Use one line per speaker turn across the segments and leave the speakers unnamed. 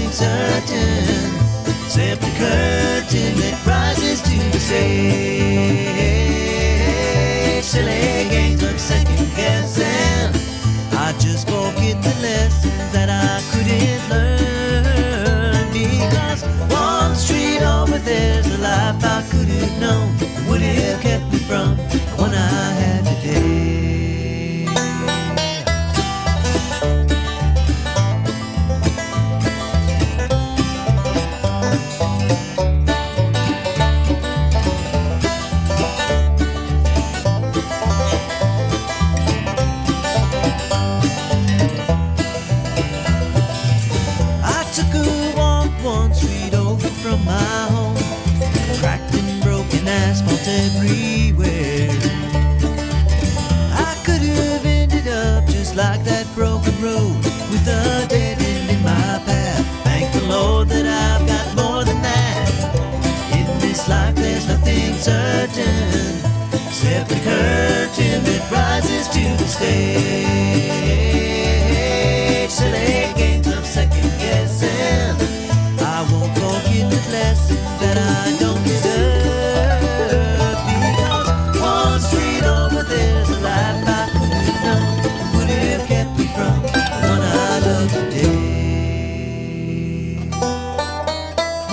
nothing certain. Simply curtain that rises to the stage. Silly games of second guessing. I just forget the lessons that I couldn't learn. Because one street over there's a life I could have known. Would have kept me from the one I had today. From my home, cracked and broken asphalt everywhere. I could have ended up just like that broken road, with a dead end in my path. Thank the Lord that I've got more than that. In this life there's nothing certain, except the curtain that rises to the stage. Silly games of second guessing. I won't forget the lessons that I don't deserve. Because one street over there's a life I could have known. Would have kept me from the one I love today.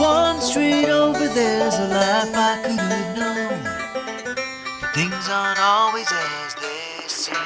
One street over there's a life I could have known. But things aren't always as they seem.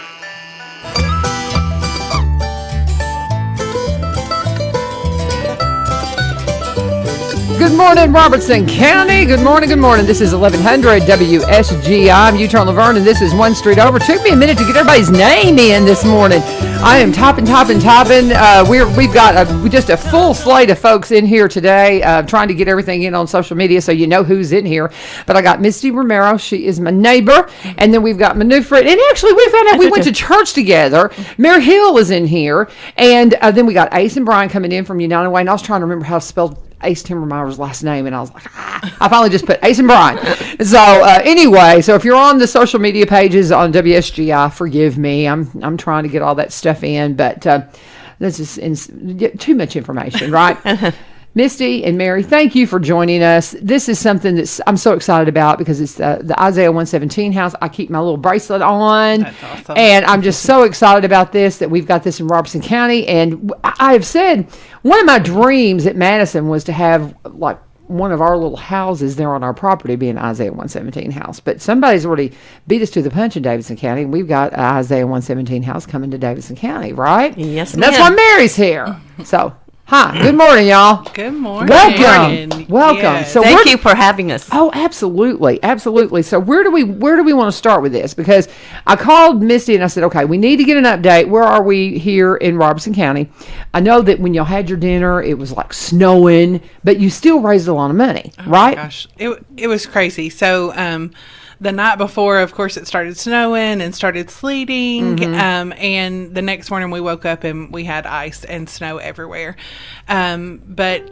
Good morning, Robertson County. Good morning, good morning. This is 1100 WSGI. I'm Utah Laverne, and this is One Street Over. Took me a minute to get everybody's name in this morning. I am topping. We've got just a full slate of folks in here today, trying to get everything in on social media so you know who's in here. But I got Misty Romero. She is my neighbor. And then we've got Manu Fred. And actually, we found out we went to church together. Mary Hill is in here. And then we got Ace and Brian coming in from United Way. And I was trying to remember how to spell Ace Timmermeir's last name, and I was like, I finally just put Ace and Brian. So anyway, so if you're on the social media pages on WSGI, forgive me. I'm trying to get all that stuff in, but this is too much information, right? Misty and Mary, thank you for joining us. This is something that I'm so excited about because it's the Isaiah 117 house. I keep my little bracelet on.
That's awesome.
And I'm just so excited about this, that we've got this in Robertson County. And I have said one of my dreams at Madison was to have like one of our little houses there on our property be an Isaiah 117 house. But somebody's already beat us to the punch in Davidson County. And we've got an Isaiah 117 house coming to Davidson County, right?
Yes,
and that's why Mary's here. So... Hi, good morning, y'all.
Good morning.
Welcome.
Yes.
So
Thank you for having us.
Oh, absolutely. So where do we want to start with this? Because I called Misty and I said, okay, we need to get an update. Where are we here in Robertson County? I know that when y'all had your dinner, it was like snowing, but you still raised a lot of money, right?
Oh my gosh, it was crazy. So the night before, of course, it started snowing and started sleeting. And the next morning we woke up and we had ice and snow everywhere. But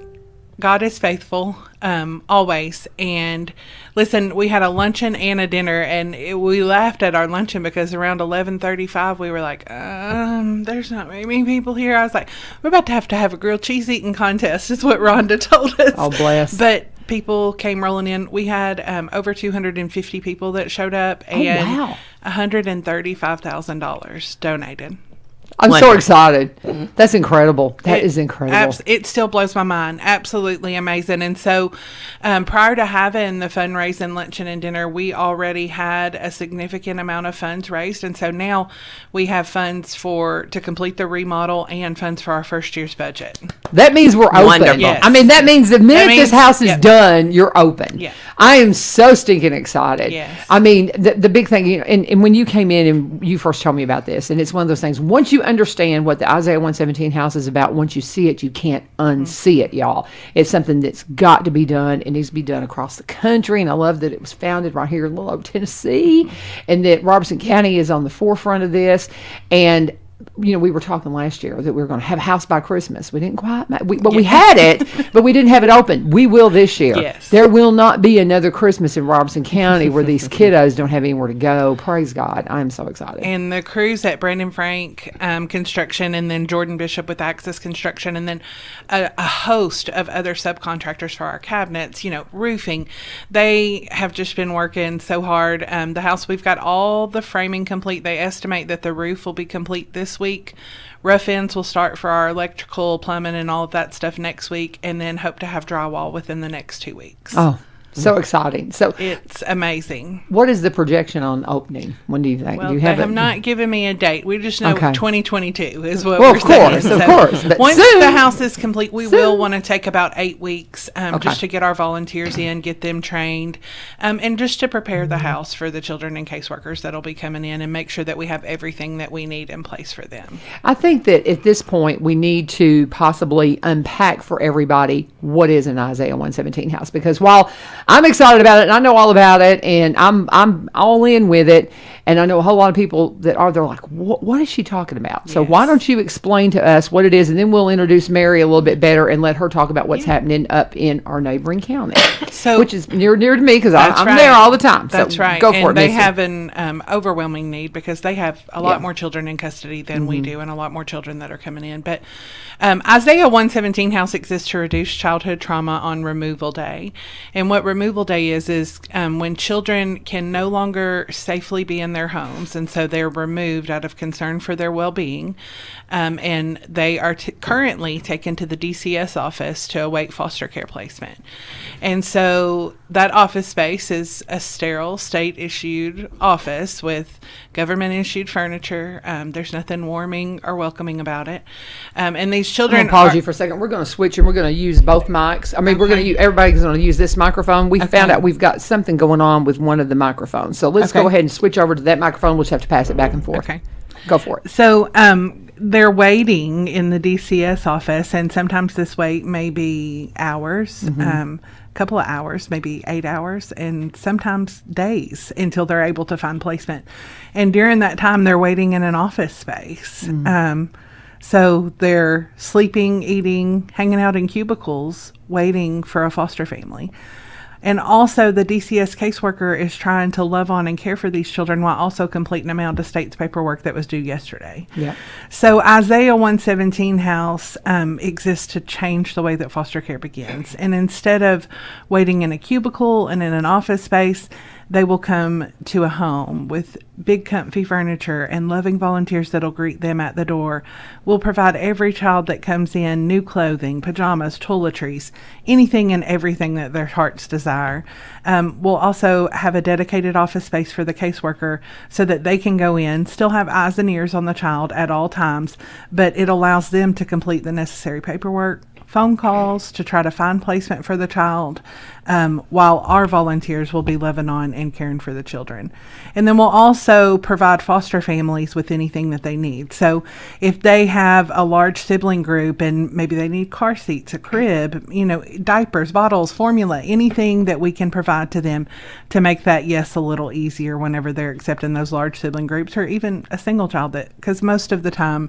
God is faithful, always. And listen, we had a luncheon and a dinner, and we laughed at our luncheon because around 11:35 we were like, there's not very many people here. I was like, we're about to have a grilled cheese eating contest, is what Rhonda told us.
Oh, bless.
But people came rolling in. We had over 250 people that showed up, and $135,000 donated.
I'm so excited. That's incredible. That is incredible.
It still blows my mind. Absolutely amazing. And so prior to having the fundraising luncheon and dinner, we already had a significant amount of funds raised. And so now we have funds to complete the remodel and funds for our first year's budget.
That means we're open.
Wonderful.
Yes.
I mean, that means the minute this house is done, you're open.
Yeah.
I am so stinking excited.
Yes.
I mean, the big thing, and when you came in and you first told me about this, and it's one of those things, once you understand what the Isaiah 117 house is about, once you see it, you can't unsee it, y'all. It's something that's got to be done. It needs to be done across the country, and I love that it was founded right here in Little Oak, Tennessee, and that Robertson County is on the forefront of this. And we were talking last year that we were going to have a house by Christmas. We didn't quite, we had it, but we didn't have it open. We will this year.
Yes.
There will not be another Christmas in Robertson County where these kiddos don't have anywhere to go. Praise God. I'm so excited.
And the crews at Brandon Frank Construction, and then Jordan Bishop with Access Construction, and then a host of other subcontractors for our cabinets, roofing. They have just been working so hard. The house, we've got all the framing complete. They estimate that the roof will be complete this week. Rough ends will start for our electrical, plumbing, and all of that stuff next week, and then hope to have drywall within the next 2 weeks.
Oh, so exciting. So
it's amazing.
What is the projection on opening? When do you think?
Well,
do you
they
have
have not given me a date. We just know 2022 is what
well,
we're saying.
Of course. But
once
soon,
the house is complete, we will want to take about 8 weeks just to get our volunteers in, get them trained, and just to prepare the house for the children and caseworkers that'll be coming in, and make sure that we have everything that we need in place for them.
I think that at this point we need to possibly unpack for everybody what is an Isaiah 117 house, because while I'm excited about it and I know all about it and I'm all in with it, and I know a whole lot of people that are, they're like, what is she talking about? So why don't you explain to us what it is, and then we'll introduce Mary a little bit better and let her talk about what's happening up in our neighboring county, which is near to me because I'm there all the time.
That's
so
right.
Go for it,
they
Misty.
have an overwhelming need because they have a lot more children in custody than we do, and a lot more children that are coming in. But Isaiah 117 House exists to reduce childhood trauma on Removal Day. And what Removal Day is when children can no longer safely be in their homes, and so they're removed out of concern for their well-being, and they are currently taken to the DCS office to await foster care placement. And so that office space is a sterile, state-issued office with government-issued furniture. There's nothing warming or welcoming about it. And these children...
I'm going to pause you for a second. We're going to switch, and we're going to use both mics. I mean, we're going to use, everybody's going to use this microphone. We found out we've got something going on with one of the microphones. So let's go ahead and switch over to that microphone. We'll just have to pass it back and forth.
Okay.
Go for it.
So they're waiting in the DCS office, and sometimes this wait may be hours, a couple of hours, maybe 8 hours, and sometimes days until they're able to find placement. And during that time, they're waiting in an office space. So they're sleeping, eating, hanging out in cubicles, waiting for a foster family. And also the DCS caseworker is trying to love on and care for these children while also completing amount of state's paperwork that was due yesterday. Yeah. So Isaiah 117 House exists to change the way that foster care begins. And instead of waiting in a cubicle and in an office space, they will come to a home with big comfy furniture and loving volunteers that'll greet them at the door. We'll provide every child that comes in new clothing, pajamas, toiletries, anything and everything that their hearts desire. We'll also have a dedicated office space for the caseworker so that they can go in, still have eyes and ears on the child at all times, but it allows them to complete the necessary paperwork, phone calls to try to find placement for the child, while our volunteers will be loving on and caring for the children. And then we'll also provide foster families with anything that they need. So if they have a large sibling group and maybe they need car seats, a crib, diapers, bottles, formula, anything that we can provide to them to make that a little easier whenever they're accepting those large sibling groups, or even a single child, because most of the time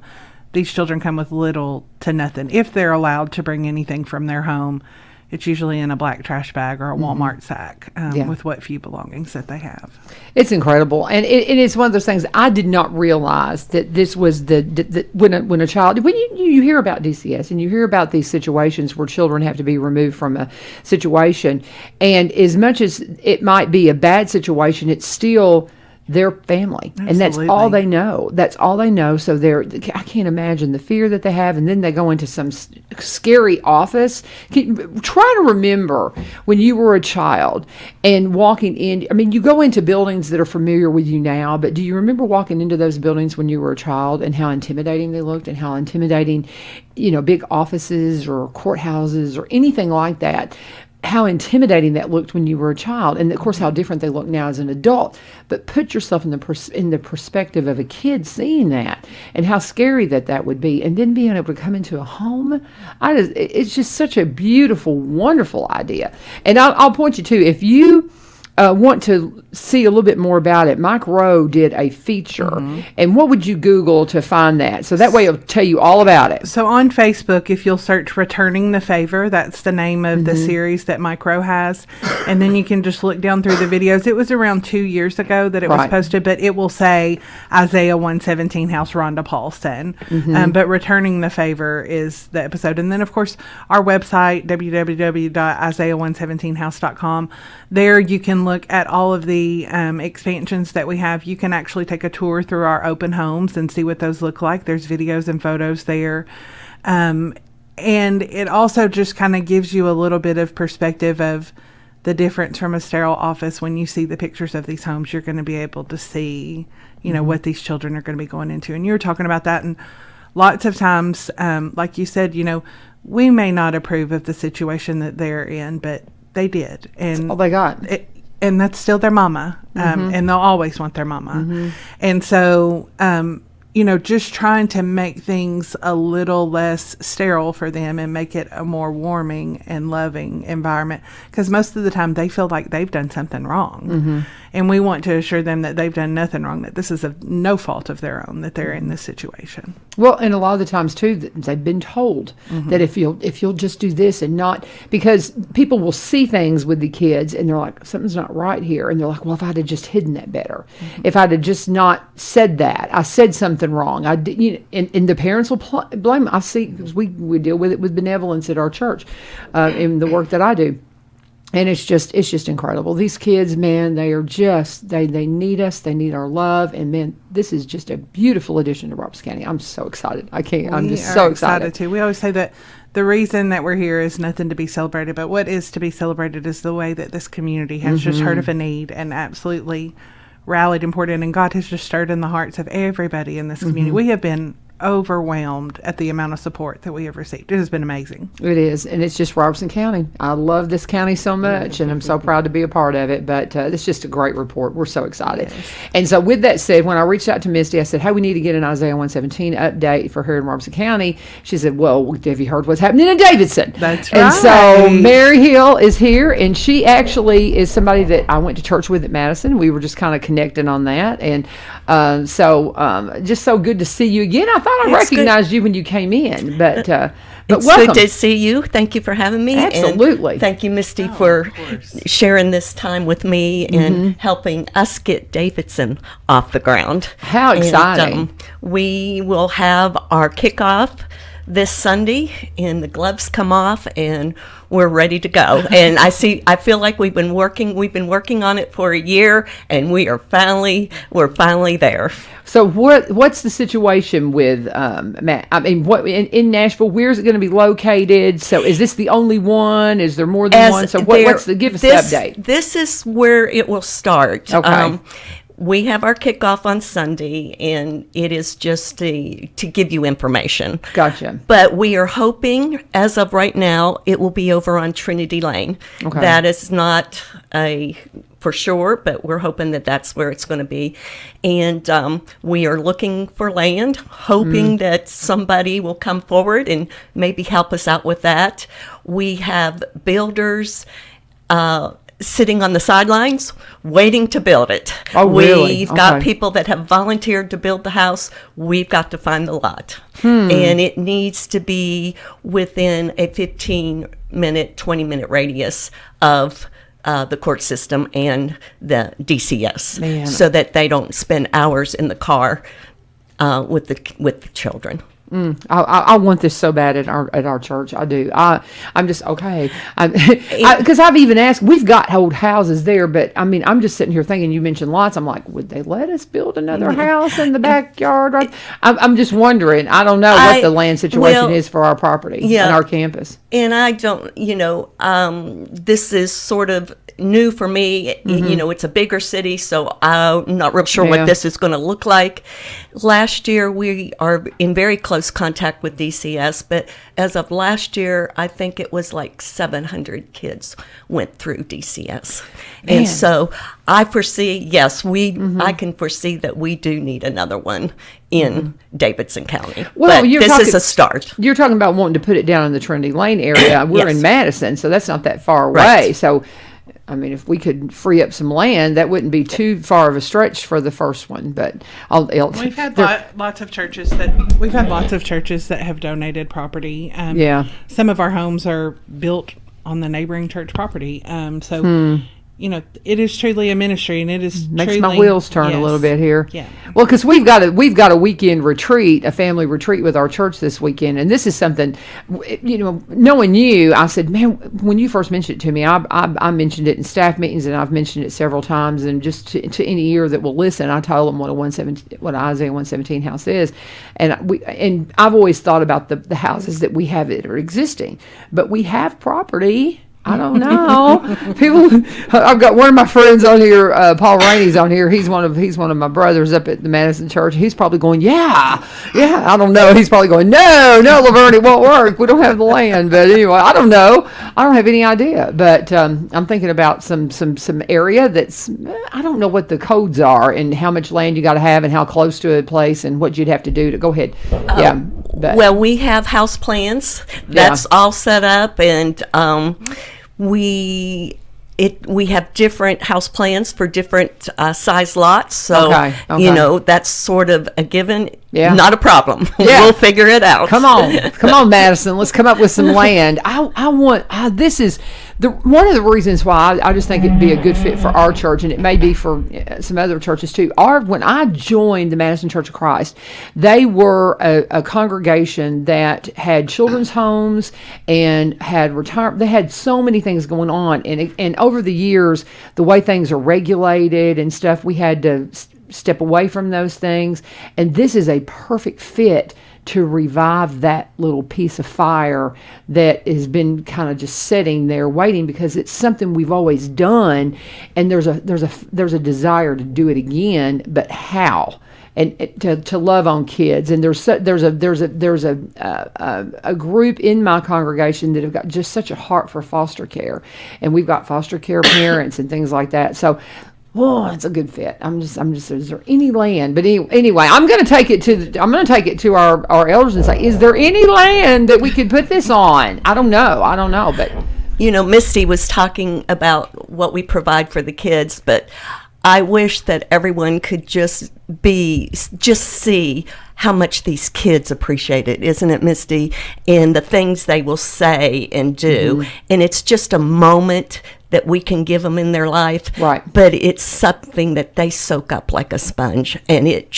these children come with little to nothing. If they're allowed to bring anything from their home, it's usually in a black trash bag or a Walmart sack with what few belongings that they have.
It's incredible. And it's one of those things, I did not realize that this was when a child, when you hear about DCS and you hear about these situations where children have to be removed from a situation, and as much as it might be a bad situation, it's still their family. Absolutely. And that's all they know. That's all they know. So I can't imagine the fear that they have. And then they go into some scary office. Try to remember when you were a child and walking in. I mean, you go into buildings that are familiar with you now, but do you remember walking into those buildings when you were a child and how intimidating they looked, and how intimidating, big offices or courthouses or anything like that, how intimidating that looked when you were a child, and of course how different they look now as an adult. But put yourself in the perspective of a kid seeing that, and how scary that would be, and then being able to come into a home. It's just such a beautiful, wonderful idea. And I'll point you to, if you want to see a little bit more about it, Mike Rowe did a feature. And what would you Google to find that? So that way it'll tell you all about it.
So on Facebook, if you'll search Returning the Favor, that's the name of the series that Mike Rowe has. And then you can just look down through the videos. It was around 2 years ago that it was posted, but it will say Isaiah 117 House Rhonda Paulson. But Returning the Favor is the episode. And then, of course, our website, www.isaiah117house.com. There you can look at all of the expansions that we have. You can actually take a tour through our open homes and see what those look like. There's videos and photos there. And it also just kind of gives you a little bit of perspective of the difference from a sterile office. When you see the pictures of these homes, you're going to be able to see, you know, what these children are going to be going into. And you were talking about that. And lots of times, like you said, you know, we may not approve of the situation that they're in, but they did. And
that's all they got.
And that's still their mama. And they'll always want their mama. And so, you know, just trying to make things a little less sterile for them and make it a more warming and loving environment. Because most of the time they feel like they've done something wrong. And we want to assure them that they've done nothing wrong, that this is of no fault of their own, that they're in this situation.
Well, and a lot of the times too, they've been told that if you'll just do this and not, because people will see things with the kids and they're like, something's not right here, and they're like, well, if I'd have just hidden that better, if I'd have just not said that, I said something wrong. I did, you know, and the parents will blame them. I see, because we deal with it with benevolence at our church, in the work that I do. And it's just incredible. These kids, man, they are just, they need us. They need our love. And man, this is just a beautiful addition to Roberts County. I'm so excited. I'm just so excited
too. We always say that the reason that we're here is nothing to be celebrated, but what is to be celebrated is the way that this community has just heard of a need and absolutely rallied and poured in. And God has just stirred in the hearts of everybody in this community. We have been overwhelmed at the amount of support that we have received. It has been amazing.
It is, and it's just Robertson County. I love this county so much, and I'm so proud to be a part of it, but it's just a great report. We're so excited. Yes. And so with that said, when I reached out to Misty, I said, hey, we need to get an Isaiah 117 update for here in Robertson County. She said, well, have you heard what's happening in Davidson?
That's right.
And so Mary Hill is here, and she actually is somebody that I went to church with at Madison. We were just kind of connecting on that, and so just so good to see you again. I thought I recognized you when you came in, but
it's
welcome.
Good to see you. Thank you for having me.
Absolutely.
And thank you, Misty, for sharing this time with me and helping us get Davidson off the ground.
How exciting.
And, we will have our kickoff this Sunday, and the gloves come off, and we're ready to go. And I feel like we've been working on it for a year, and we're finally there.
So what's the situation with Matt? I mean, what in Nashville? Where is it going to be located? So is this the only one? Is there more than one? So give us the update.
This is where it will start.
Okay.
We have our kickoff on Sunday, and it is just to give you information.
Gotcha.
But we are hoping, as of right now, it will be over on Trinity Lane.
Okay.
That is not for sure, but we're hoping that that's where it's going to be. And we are looking for land, hoping that somebody will come forward and maybe help us out with that. We have builders sitting on the sidelines waiting to build it.
Oh, really?
We've got people that have volunteered to build the house. We've got to find the lot. And it needs to be within a 15-minute, 20-minute radius of the court system and the DCS, so that they don't spend hours in the car with the children.
I want this so bad at our church. I do. I'm just okay. Because I've even asked. We've got old houses there, but I mean, I'm just sitting here thinking. You mentioned lots. I'm like, would they let us build another house in the backyard? I'm just wondering. I don't know what the land situation is for our property and our campus.
And I don't. This is sort of new for me. It's a bigger city, so I'm not real sure what this is going to look like. Last year, we are in very close contact with DCS, but as of last year, I think it was like 700 kids went through DCS. Man. And so I foresee, I can foresee that we do need another one in Davidson County. Well, but this is a start.
You're talking about wanting to put it down in the Trinity Lane area. We're in Madison, so that's not that far away.
Right.
So I mean, if we could free up some land, that wouldn't be too far of a stretch for the first one. But
we've had lots of churches that have donated property. Some of our homes are built on the neighboring church property. It is truly a ministry, and it is
makes my wheels turn a little bit here.
Yeah.
Well, because we've got a weekend retreat, a family retreat with our church this weekend, and this is something, knowing you, I said, man, when you first mentioned it to me, I mentioned it in staff meetings, and I've mentioned it several times, and just to any ear that will listen, I told them what Isaiah 117 house is, and I've always thought about the houses that we have that are existing, but we have property. I don't know. I've got one of my friends on here, Paul Rainey's on here. He's one of my brothers up at the Madison Church. He's probably going, yeah. I don't know. He's probably going, no, Laverne, it won't work. We don't have the land. But anyway, I don't know. I don't have any idea. But I'm thinking about some area that's, I don't know what the codes are and how much land you got to have and how close to a place and what you'd have to do to go ahead.
Well, we have house plans. That's all set up, and we have different house plans for different size lots. So, that's sort of a given. Yeah. Not a problem. Yeah. We'll figure it out.
Come on, Madison. Let's come up with some land. This is one of the reasons why I just think it'd be a good fit for our church, and it may be for some other churches too. When I joined the Madison Church of Christ, they were a congregation that had children's homes and had retirement. They had so many things going on, and over the years, the way things are regulated and stuff, we had to step away from those things, and this is a perfect fit to revive that little piece of fire that has been kind of just sitting there waiting, because it's something we've always done, and there's a desire to do it again, but how? And to love on kids, and there's a group in my congregation that have got just such a heart for foster care, and we've got foster care parents and things like that. So, it's a good fit. I'm just. Is there any land? But anyway, I'm going to take it to our elders and say, is there any land that we could put this on? I don't know, but
Misty was talking about what we provide for the kids, but I wish that everyone could just see how much these kids appreciate it, isn't it, Misty? And the things they will say and do. Mm-hmm. And it's just a moment that we can give them in their life.
Right.
But it's something that they soak up like a sponge. And it's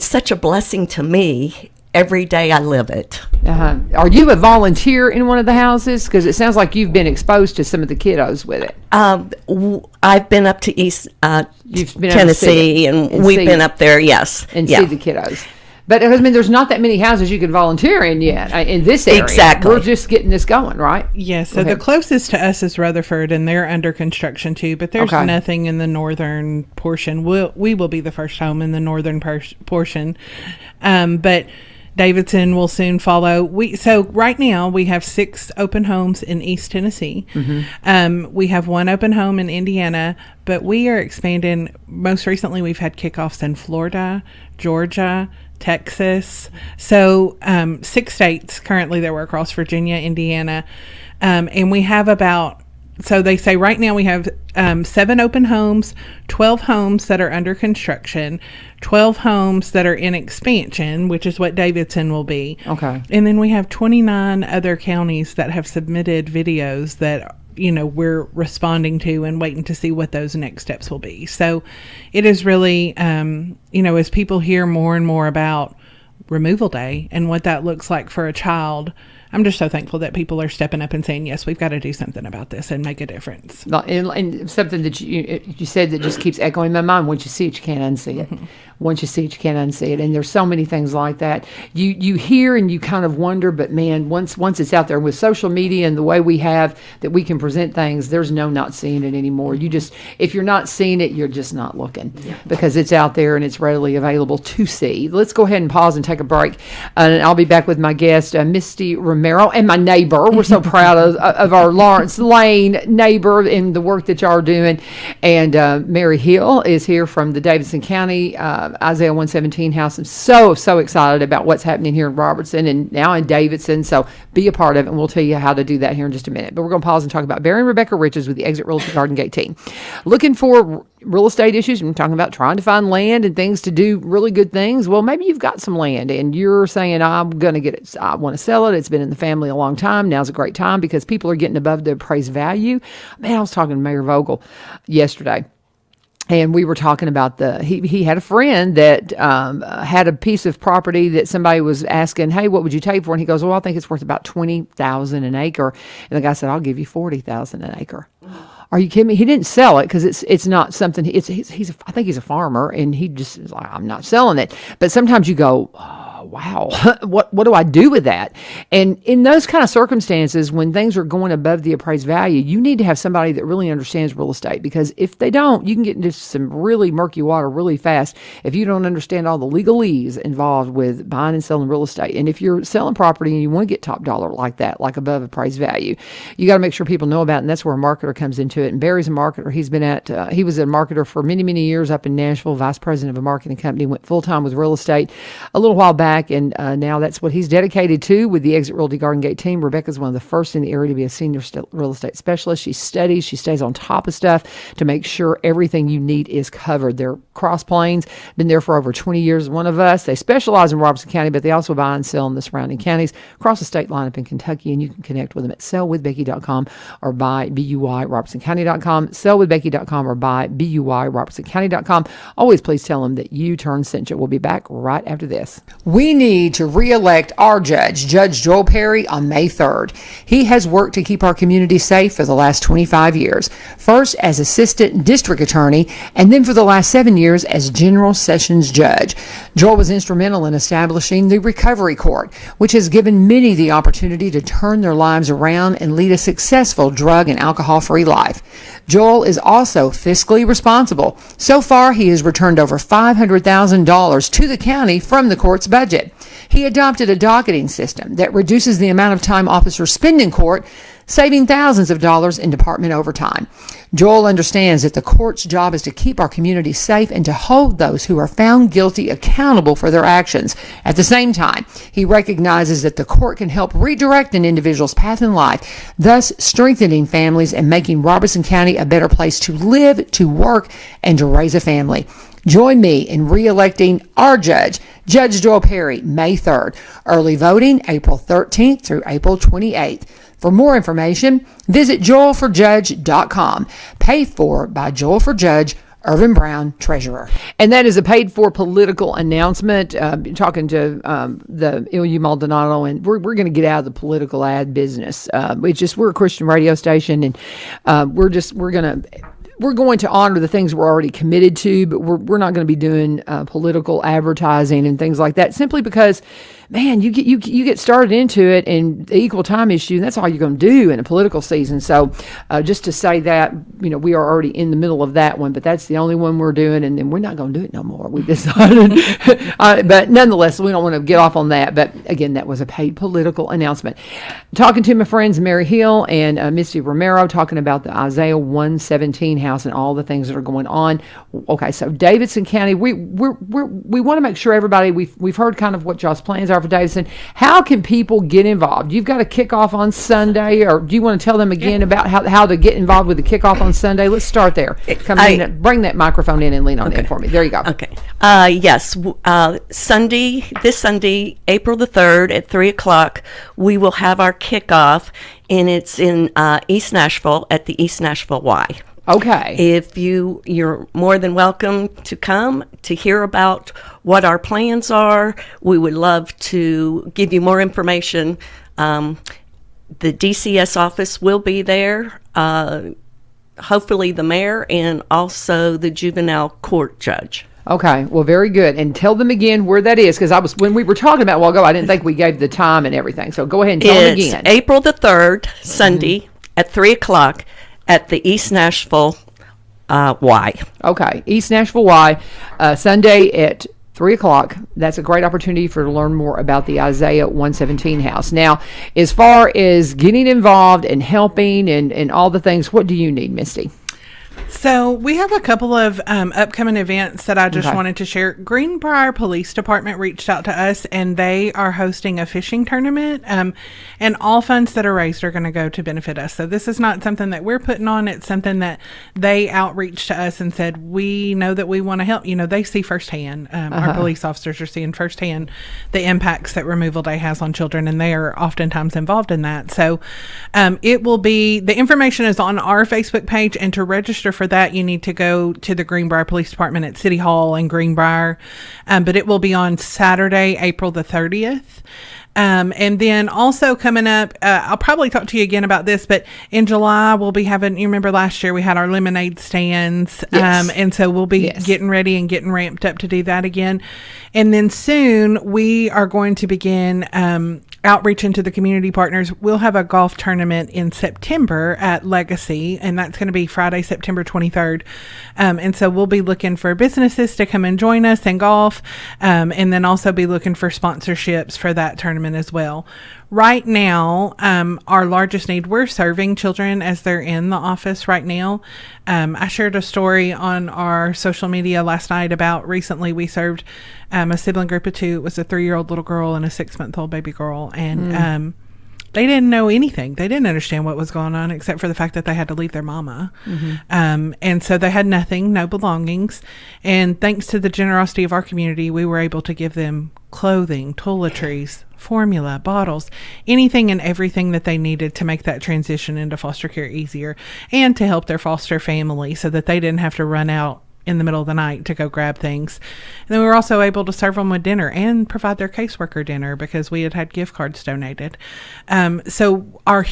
such a blessing to me. Every day I live it.
Uh-huh. Are you a volunteer in one of the houses? Because it sounds like you've been exposed to some of the kiddos with it.
I've been up to East Tennessee, and we've been up there, yes.
And see the kiddos. But I mean, there's not that many houses you can volunteer in yet in this area.
Exactly.
We're just getting this going, right?
Yes. So the closest to us is Rutherford, and they're under construction too. But there's nothing in the northern portion. We will be the first home in the northern portion, but Davidson will soon follow. So right now we have 6 open homes in East Tennessee. Mm-hmm. We have 1 open home in Indiana, but we are expanding. Most recently, we've had kickoffs in Florida, Georgia, Texas. So 6 states currently that we're across: Virginia, Indiana, and we have about. So they say right now we have 7 open homes, 12 homes that are under construction, 12 homes that are in expansion, which is what Davidson will be.
Okay.
And then we have 29 other counties that have submitted videos that, we're responding to and waiting to see what those next steps will be. So it is really, as people hear more and more about Removal Day and what that looks like for a child, I'm just so thankful that people are stepping up and saying, yes, we've got to do something about this and make a difference.
And something that you said that just keeps echoing in my mind: once you see it, you can't unsee it. Mm-hmm. Once you see it, you can't unsee it. And there's so many things like that. You hear and you kind of wonder, but man, once it's out there with social media and the way we have that we can present things, there's no not seeing it anymore. If you're not seeing it, you're just not looking, because it's out there and it's readily available to see. Let's go ahead and pause and take a break. And I'll be back with my guest, Misty Romero. Romero, and my neighbor. We're so proud of our Lawrence Lane neighbor and the work that y'all are doing. And Mary Hill is here from the Davidson County Isaiah 117 house. I'm so excited about what's happening here in Robertson and now in Davidson. So be a part of it, and we'll tell you how to do that here in just a minute. But we're going to pause and talk about Barry and Rebecca Riches with the Exit Realty Garden Gate team. Looking for real estate issues, I'm talking about trying to find land and things to do really good things. Well, maybe you've got some land and you're saying, I'm going to get it. I want to sell it. It's been in the family a long time. Now's a great time because people are getting above the appraised value. Man, I was talking to Mayor Vogel yesterday. And we were talking about he had a friend that had a piece of property that somebody was asking, hey, what would you take for? And he goes, well, I think it's worth about $20,000 an acre. And the guy said, I'll give you $40,000 an acre. Are you kidding me? He didn't sell it because it's not something. I think he's a farmer, and he just is like, I'm not selling it. But sometimes you go, oh, wow, what do I do with that? And in those kind of circumstances, when things are going above the appraised value, you need to have somebody that really understands real estate, because if they don't, you can get into some really murky water really fast if you don't understand all the legalese involved with buying and selling real estate. And if you're selling property and you want to get top dollar like that, like above appraised value, you got to make sure people know about it, and that's where a marketer comes into it. And Barry's a marketer. He was a marketer for many years up in Nashville, vice president of a marketing company, went full-time with real estate a little while back, and now that's what he's dedicated to with the Exit Realty Garden Gate team. Rebecca's one of the first in the area to be a senior real estate specialist. She studies, she stays on top of stuff to make sure everything you need is covered. They're Cross Plains, been there for over 20 years. One of us. They specialize in Robertson County, but they also buy and sell in the surrounding counties across the state line up in Kentucky, and you can connect with them at sellwithbecky.com or by BUYRobertsonCounty.com, sellwithbecky.com or by BUYRobertsonCounty.com. Always please tell them that you turned Cincha. We'll be back right after this. We need to re-elect our judge, Judge Joel Perry, on May 3rd. He has worked to keep our community safe for the last 25 years, first as assistant district attorney, and then for the last 7 years as general sessions judge. Joel was instrumental in establishing the Recovery Court, which has given many the opportunity to turn their lives around and lead a successful drug and alcohol-free life. Joel is also fiscally responsible. So far, he has returned over $500,000 to the county from the court's budget. He adopted a docketing system that reduces the amount of time officers spend in court, saving thousands of dollars in department overtime. Joel understands that the court's job is to keep our community safe and to hold those who are found guilty accountable for their actions. At the same time, he recognizes that the court can help redirect an individual's path in life, thus strengthening families and making Robertson County a better place to live, to work, and to raise a family. Join me in re-electing our judge, Judge Joel Perry, May 3rd. Early voting, April 13th through April 28th. For more information, visit joelforjudge.com. Paid for by Joel for Judge, Irvin Brown, Treasurer. And that is a paid-for political announcement. Talking to the ILU Maldonado, and we're going to get out of the political ad business. We're a Christian radio station, and we're going to honor the things we're already committed to, but we're not going to be doing political advertising and things like that, simply because, man, you get started into it, and the equal time issue, and that's all you're going to do in a political season. So just to say that, we are already in the middle of that one, but that's the only one we're doing, and then we're not going to do it no more. We decided. But nonetheless, we don't want to get off on that. But again, that was a paid political announcement. Talking to my friends Mary Hill and Misty Romero, talking about the Isaiah 117 house and all the things that are going on. Okay, so Davidson County, we want to make sure everybody, we've heard kind of what y'all's plans are for Davidson. How can people get involved? You've got a kickoff on Sunday, or do you want to tell them again about how to get involved with the kickoff on Sunday? Let's start there. Bring that microphone in and lean on it for me. There you go. Okay.
Yes. This Sunday, April the 3rd at 3 o'clock, we will have our kickoff, and it's in East Nashville at the East Nashville Y.
Okay.
If you're more than welcome to come to hear about what our plans are. We would love to give you more information. The DCS office will be there. Hopefully the mayor and also the juvenile court judge.
Okay, well, very good. And tell them again where that is, because when we were talking about a while ago, I didn't think we gave the time and everything. So go ahead and tell them again.
It's April the 3rd, Sunday at 3 o'clock at the East Nashville Y.
Okay, East Nashville Y, Sunday at 3 o'clock. That's a great opportunity for to learn more about the Isaiah 117 house. Now, as far as getting involved and helping and all the things, what do you need, Misty?
So we have a couple of upcoming events that I just wanted to share. Greenbrier Police Department reached out to us, and they are hosting a fishing tournament, and all funds that are raised are going to go to benefit us. So this is not something that we're putting on. It's something that they outreached to us and said, we know that we want to help. You know, they see firsthand, our police officers are seeing firsthand the impacts that Removal Day has on children, and they are oftentimes involved in that. So it will be, the information is on our Facebook page, and to register for that, you need to go to the Greenbrier Police Department at City Hall in Greenbrier. But it will be on Saturday, April the 30th. And then also coming up, I'll probably talk to you again about this, but in July we'll be having, you remember last year we had our lemonade stands.
Yes.
And so we'll be getting ready and getting ramped up to do that again. And then soon we are going to begin outreach into the community partners. We'll have a golf tournament in September at Legacy, and that's going to be Friday, September 23rd. And so we'll be looking for businesses to come and join us in golf, and then also be looking for sponsorships for that tournament as well. Right now, our largest need, we're serving children as they're in the office right now. I shared a story on our social media last night about recently we served a sibling group of 2. It was a 3-year-old little girl and a 6-month-old baby girl. And they didn't know anything. They didn't understand what was going on except for the fact that they had to leave their mama. And so they had nothing, no belongings. And thanks to the generosity of our community, we were able to give them clothing, toiletries, formula, bottles, anything and everything that they needed to make that transition into foster care easier and to help their foster family so that they didn't have to run out in the middle of the night to go grab things. And then we were also able to serve them with dinner and provide their caseworker dinner because we had gift cards donated. So our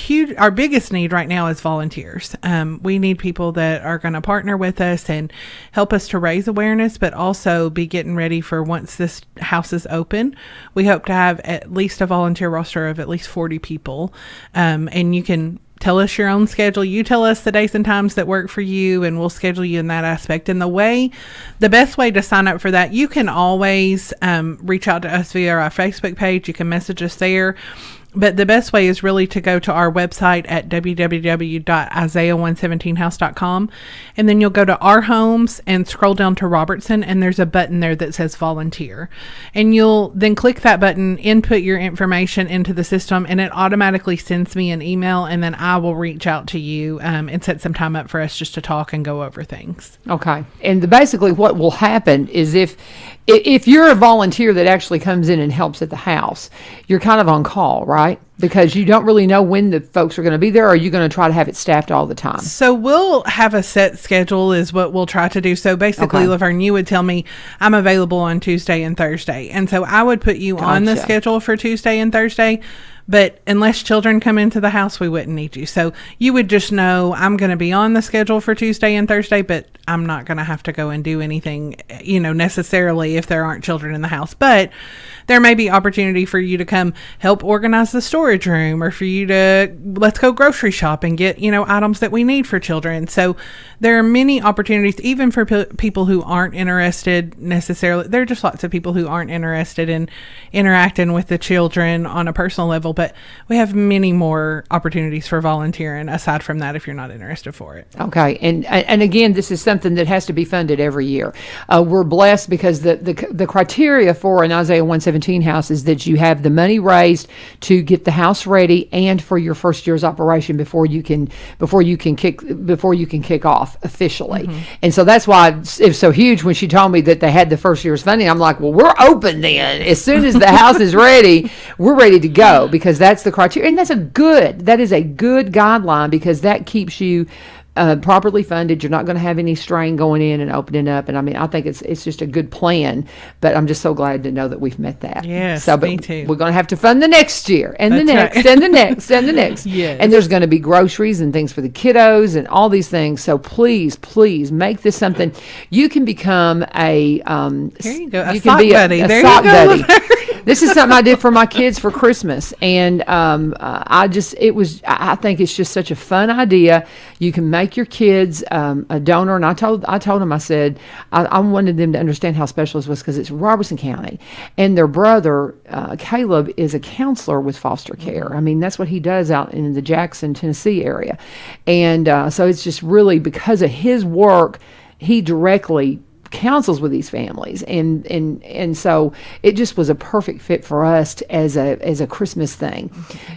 biggest need right now is volunteers. We need people that are going to partner with us and help us to raise awareness, but also be getting ready for once this house is open. We hope to have at least a volunteer roster of at least 40 people. And you can tell us your own schedule. You tell us the days and times that work for you, and we'll schedule you in that aspect. And the best way to sign up for that, you can always reach out to us via our Facebook page. You can message us there. But the best way is really to go to our website at www.isaiah117house.com. And then you'll go to our homes and scroll down to Robertson, and there's a button there that says volunteer. And you'll then click that button, input your information into the system, and it automatically sends me an email, and then I will reach out to you and set some time up for us just to talk and go over things.
Okay. And basically what will happen is if you're a volunteer that actually comes in and helps at the house, you're kind of on call, right? Because you don't really know when the folks are going to be there, or are you going to try to have it staffed all the time?
So we'll have a set schedule is what we'll try to do. So basically, Laverne, you would tell me I'm available on Tuesday and Thursday. And so I would put you on the schedule for Tuesday and Thursday. But unless children come into the house, we wouldn't need you. So you would just know I'm going to be on the schedule for Tuesday and Thursday, but I'm not going to have to go and do anything, necessarily if there aren't children in the house. But there may be opportunity for you to come help organize the storage room, or for you to let's go grocery shop and get, items that we need for children. So there are many opportunities, even for people who aren't interested necessarily. There are just lots of people who aren't interested in interacting with the children on a personal level. But we have many more opportunities for volunteering aside from that if you're not interested for it.
Okay. And again, this is something that has to be funded every year. We're blessed because the criteria for an Isaiah 117 house is that you have the money raised to get the house ready and for your first year's operation before you can kick off officially. And so that's why it was so huge when she told me that they had the first year's funding. I'm like, well, we're open then. As soon as the house is ready, we're ready to go, because that's the criteria. And that is a good guideline, because that keeps you properly funded. You're not going to have any strain going in and opening up. And I think it's just a good plan, but I'm just so glad to know that we've met that.
Yes, me too.
We're going to have to fund the next year and the next and the next and the next.
Yes.
And there's going to be groceries and things for the kiddos and all these things. So please make this something. You can become
here you go.
A sock buddy. This is something I did for my kids for Christmas, and I think it's just such a fun idea. You can make your kids a donor, and I told them, I said I wanted them to understand how special this was because it's Robertson County, and their brother Caleb is a counselor with foster care. I mean, that's what he does out in the Jackson, Tennessee area, and so it's just really because of his work, he directly counsels with these families, and so it just was a perfect fit for us as a Christmas thing.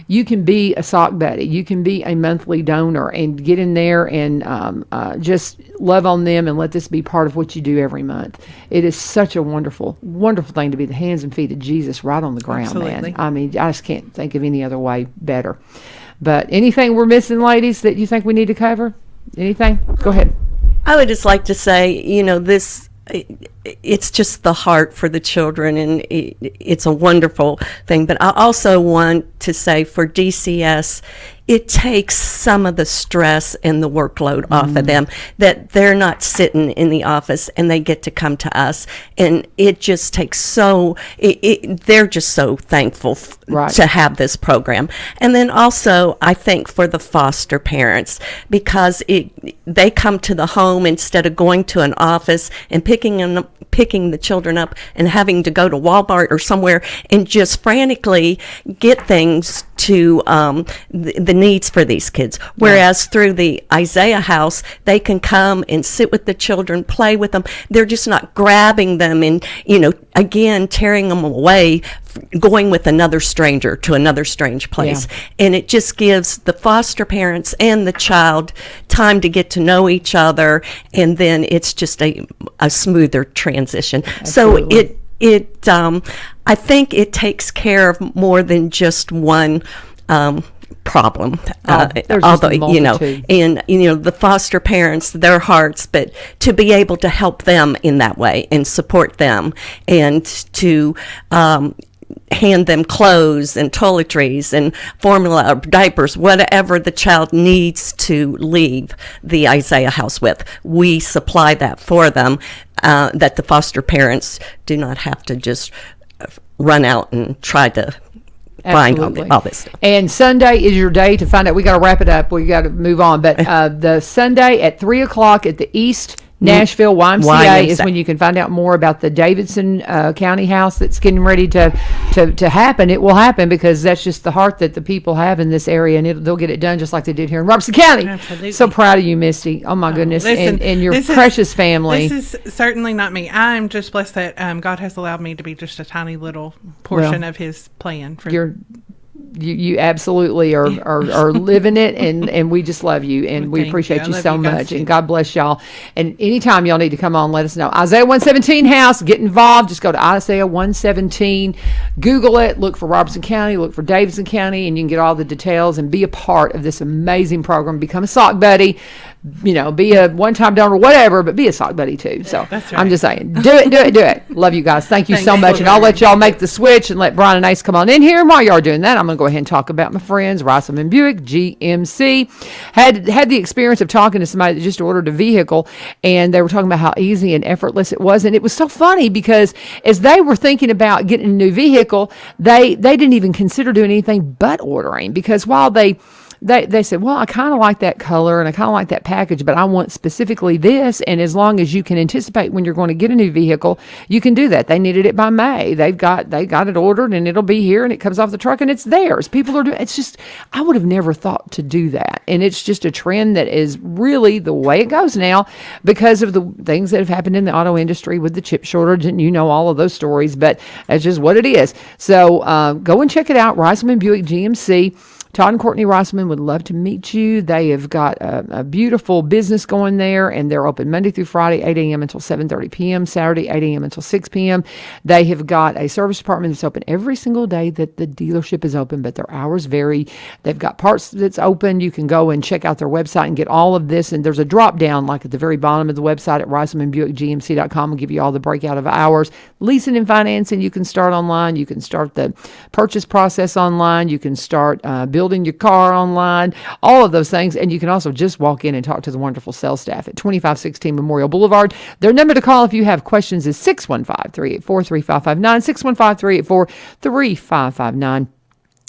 You can be a sock buddy, you can be a monthly donor, and get in there and just love on them and let this be part of what you do every month. It is such a wonderful thing to be the hands and feet of Jesus right on the ground. Absolutely. Man. I mean, I just can't think of any other way better. But anything we're missing, ladies, that you think we need to cover? Anything? Go ahead.
I would just like to say, it's just the heart for the children, and it's a wonderful thing. But I also want to say for DCS, it takes some of the stress and the workload off of them, that they're not sitting in the office and they get to come to us. And it just takes they're just so thankful to have this program. And then also, I think for the foster parents, because they come to the home instead of going to an office and picking the children up and having to go to Walmart or somewhere and just frantically get things to the needs for these kids. Whereas through the Isaiah House, they can come and sit with the children, play with them. They're just not grabbing them and, again, tearing them away, going with another stranger to another strange place. And it just gives the foster parents and the child time to get to know each other, and then it's just a smoother transition. Absolutely. So I think it takes care of more than just one problem. Although, the foster parents, their hearts, but to be able to help them in that way and support them, and to hand them clothes and toiletries and formula or diapers, whatever the child needs to leave the Isaiah House with. We supply that for them, that the foster parents do not have to just run out and try to find all this stuff. And
Sunday is your day to find out. We got to wrap it up. We got to move on. But the Sunday at 3:00 at the East Nashville YMCA is when you can find out more about the Davidson County House that's getting ready to happen. It will happen because that's just the heart that the people have in this area, and they'll get it done just like they did here in Robertson County. Absolutely. So proud of you, Misty. Oh my goodness.
Listen,
and your precious family.
This is certainly not me. I'm just blessed that God has allowed me to be just a tiny little portion of his plan.
You absolutely are living it, and we just love you, and we appreciate you so much, and God bless y'all. And anytime y'all need to come on, let us know. Isaiah 117 House, get involved. Just go to Isaiah 117, Google it, look for Robertson County, look for Davidson County, and you can get all the details and be a part of this amazing program. Become a sock buddy, be a one-time donor, whatever, but be a sock buddy too. So that's right. I'm just saying, do it. Love you guys. Thank you so much, and I'll let y'all make the switch and let Brian and Ace come on in here. And while y'all are doing that, I'm going to go ahead and talk about my friends, Riceman Buick GMC. Had the experience of talking to somebody that just ordered a vehicle, and they were talking about how easy and effortless it was, and it was so funny because as they were thinking about getting a new vehicle, they didn't even consider doing anything but ordering, because while they said, well, I kind of like that color and I kind of like that package, but I want specifically this. And as long as you can anticipate when you're going to get a new vehicle, you can do that. They needed it by May. They got it ordered, and it'll be here, and it comes off the truck and it's theirs. People are doing, it's just, I would have never thought to do that. And it's just a trend that is really the way it goes now because of the things that have happened in the auto industry with the chip shortage, and all of those stories, but that's just what it is. So go and check it out. Riceman Buick GMC. Todd and Courtney Rossman would love to meet you. They have got a beautiful business going there, and they're open Monday through Friday, 8 a.m. until 7:30 p.m., Saturday, 8 a.m. until 6 p.m. They have got a service department that's open every single day that the dealership is open, but their hours vary. They've got parts that's open. You can go and check out their website and get all of this, and there's a drop down like at the very bottom of the website at RicemanBuickGMC.com. Will give you all the breakout of hours. Leasing and financing, you can start online. You can start the purchase process online. You can start building building your car online, all of those things. And you can also just walk in and talk to the wonderful sales staff at 2516 Memorial Boulevard. Their number to call if you have questions is 615-384-3559, 615-384-3559.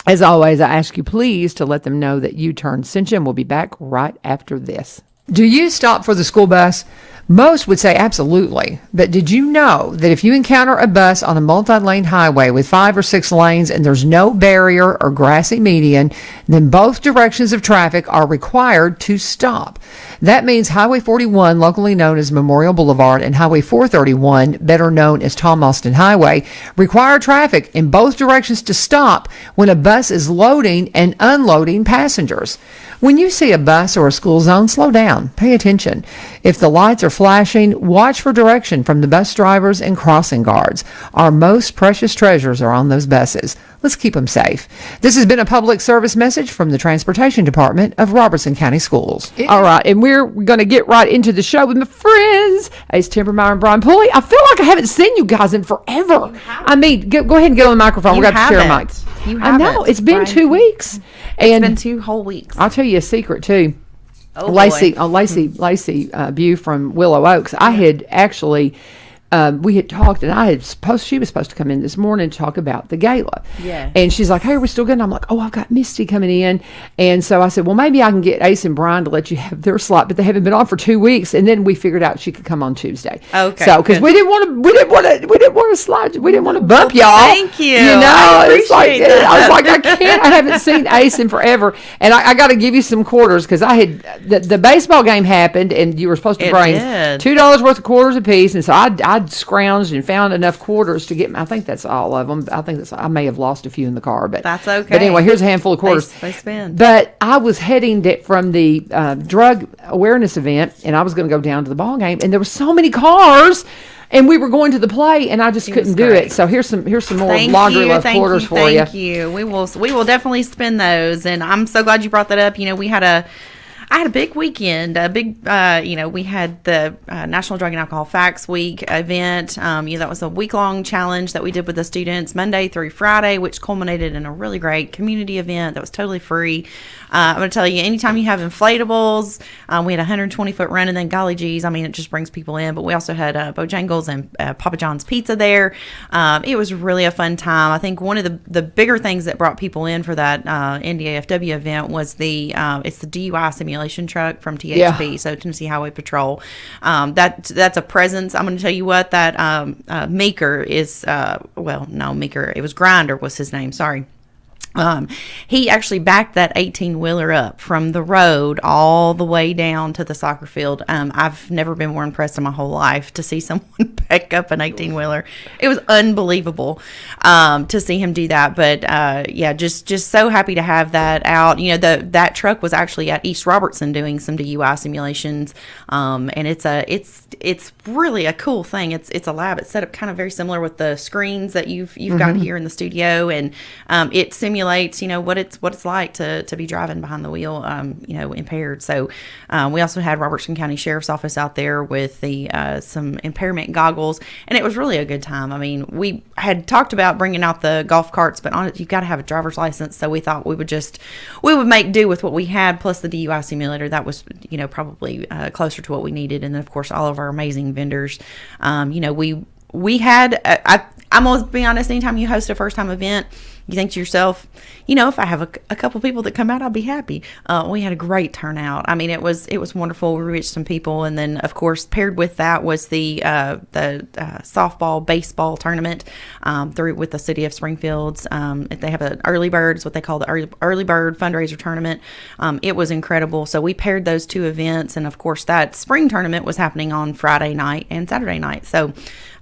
As always, I ask you please to let them know that U-Turn sent you, and we'll be back right after this. Do you stop for the school bus? Most would say absolutely. But did you know that if you encounter a bus on a multi-lane highway with 5 or 6 lanes and there's no barrier or grassy median, then both directions of traffic are required to stop? That means Highway 41, locally known as Memorial Boulevard, and Highway 431, better known as Tom Austin Highway, require traffic in both directions to stop when a bus is loading and unloading passengers. When you see a bus or a school zone, slow down. Pay attention. If the lights are flashing, watch for direction from the bus drivers and crossing guards. Our most precious treasures are on those buses. Let's keep them safe. This has been a public service message from the Transportation Department of Robertson County Schools. All right, and we're going to get right into the show with my friends, Ace Timmermeir and Brian Pulley. I feel like I haven't seen you guys in forever. I mean, go ahead and get on the microphone. We're going to share a mic. I know. It's been 2 weeks.
It's been 2 whole weeks.
I'll tell you a secret, too.
Oh,
Lacey Bew from Willow Oaks. I had actually, we had talked, and she was supposed to come in this morning to talk about the gala.
Yeah.
And she's like, hey, are we still good? And I'm like, oh, I've got Misty coming in. And so I said, well, maybe I can get Ace and Brian to let you have their slot, but they haven't been on for 2 weeks. And then we figured out she could come on Tuesday.
Okay.
So, because we didn't want to slide, we didn't want to bump y'all.
Thank you.
You know,
I
appreciate
that.
I was like, I can't. I haven't seen Ace in forever. And I got to give you some quarters, because I had, the baseball game happened, and you were supposed to bring $2 worth of quarters apiece. And so I'd scrounged and found enough quarters to get. I think that's all of them. I may have lost a few in the car, but
that's okay.
But anyway, here's a handful of quarters.
They spend.
But I was heading from the drug awareness event, and I was going to go down to the ball game, and there were so many cars, and we were going to the play, and I just couldn't do it. So here's some more laundry love quarters for you.
Thank you. We will definitely spend those, and I'm so glad you brought that up. You know, I had a big weekend, we had the National Drug and Alcohol Facts Week event. That was a week-long challenge that we did with the students Monday through Friday, which culminated in a really great community event that was totally free. I'm going to tell you, anytime you have inflatables, we had a 120-foot run, and then golly geez, I mean, it just brings people in. But we also had Bojangles and Papa John's Pizza there. It was really a fun time. I think one of the bigger things that brought people in for that NDAFW event was it's the DUI simulation truck from THP, so Tennessee Highway Patrol. That's a presence. I'm going to tell you what, that Meeker is, Meeker, it was Grinder was his name, sorry. He actually backed that 18-wheeler up from the road all the way down to the soccer field. I've never been more impressed in my whole life to see someone back up an 18-wheeler. It was unbelievable to see him do that. But just so happy to have that out. You know, that truck was actually at East Robertson doing some DUI simulations, and it's really a cool thing. It's a lab. It's set up kind of very similar with the screens that you've got here in the studio, and it simulates what it's like to be driving behind the wheel impaired. So we also had Robertson County Sheriff's Office out there with some impairment goggles, and it was really a good time. I mean, we had talked about bringing out the golf carts, but you've got to have a driver's license, so we thought we would make do with what we had plus the DUI simulator. That was probably closer to what we needed. And then of course all of our amazing vendors. We had I'm going to be honest, anytime you host a first time event, you think to yourself, if I have a couple people that come out, I'll be happy. We had a great turnout. I mean, it was wonderful. We reached some people, and then of course paired with that was the softball baseball tournament through with the city of Springfield's. They have an early bird, it's what they call the early bird fundraiser tournament. It was incredible. So we paired those two events, and of course that spring tournament was happening on Friday night and Saturday night. So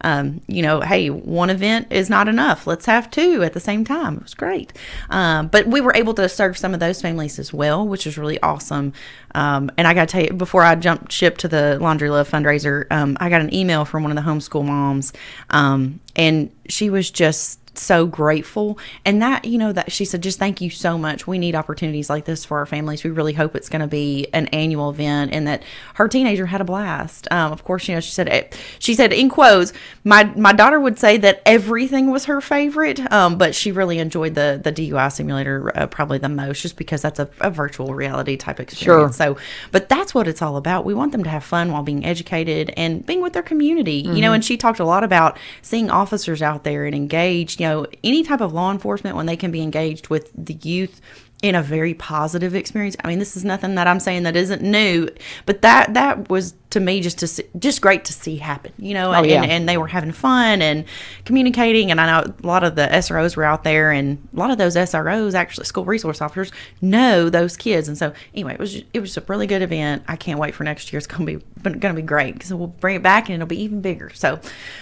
hey, one event is not enough. Let's have two at the same time. It was great. But we were able to serve some of those families as well, which is really awesome. And I got to tell you, before I jumped ship to the Laundry Love fundraiser, I got an email from one of the homeschool moms, and she was just so grateful. And that, that she said, just thank you so much. We need opportunities like this for our families. We really hope it's going to be an annual event, and that her teenager had a blast. Of course, she said in quotes, my daughter would say that everything was her favorite, but she really enjoyed the DUI simulator probably the most, just because that's a virtual reality type experience.
Sure.
So, but that's what it's all about. We want them to have fun while being educated and being with their community, and she talked a lot about seeing officers out there and engaged, any type of law enforcement when they can be engaged with the youth in a very positive experience. I mean, this is nothing that I'm saying that isn't new, but that was, to me, just great to see happen, and they were having fun and communicating. And I know a lot of the SROs were out there, and a lot of those SROs, actually school resource officers, know those kids. And so anyway, it was a really good event. I can't wait for next year. It's going to be great, because we'll bring it back and it'll be even bigger. So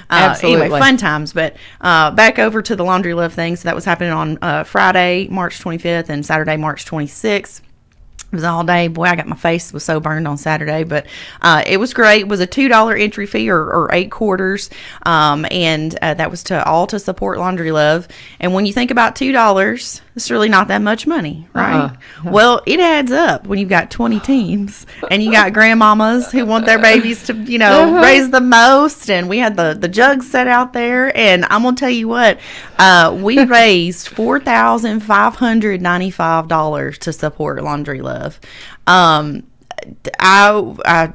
anyway, fun times. But back over to the Laundry Love thing. So that was happening on Friday, March 25th, and Saturday, March 26th. It was all day. Boy, my face was so burned on Saturday, but it was great. It was a $2 entry fee, or 8 quarters, and that was to support Laundry Love. And when you think about $2, it's really not that much money, right? Well, it adds up when you've got 20 teams, and you got grandmamas who want their babies to, raise the most. And we had the jugs set out there, and I'm gonna tell you what, we raised $4,595 to support Laundry Love.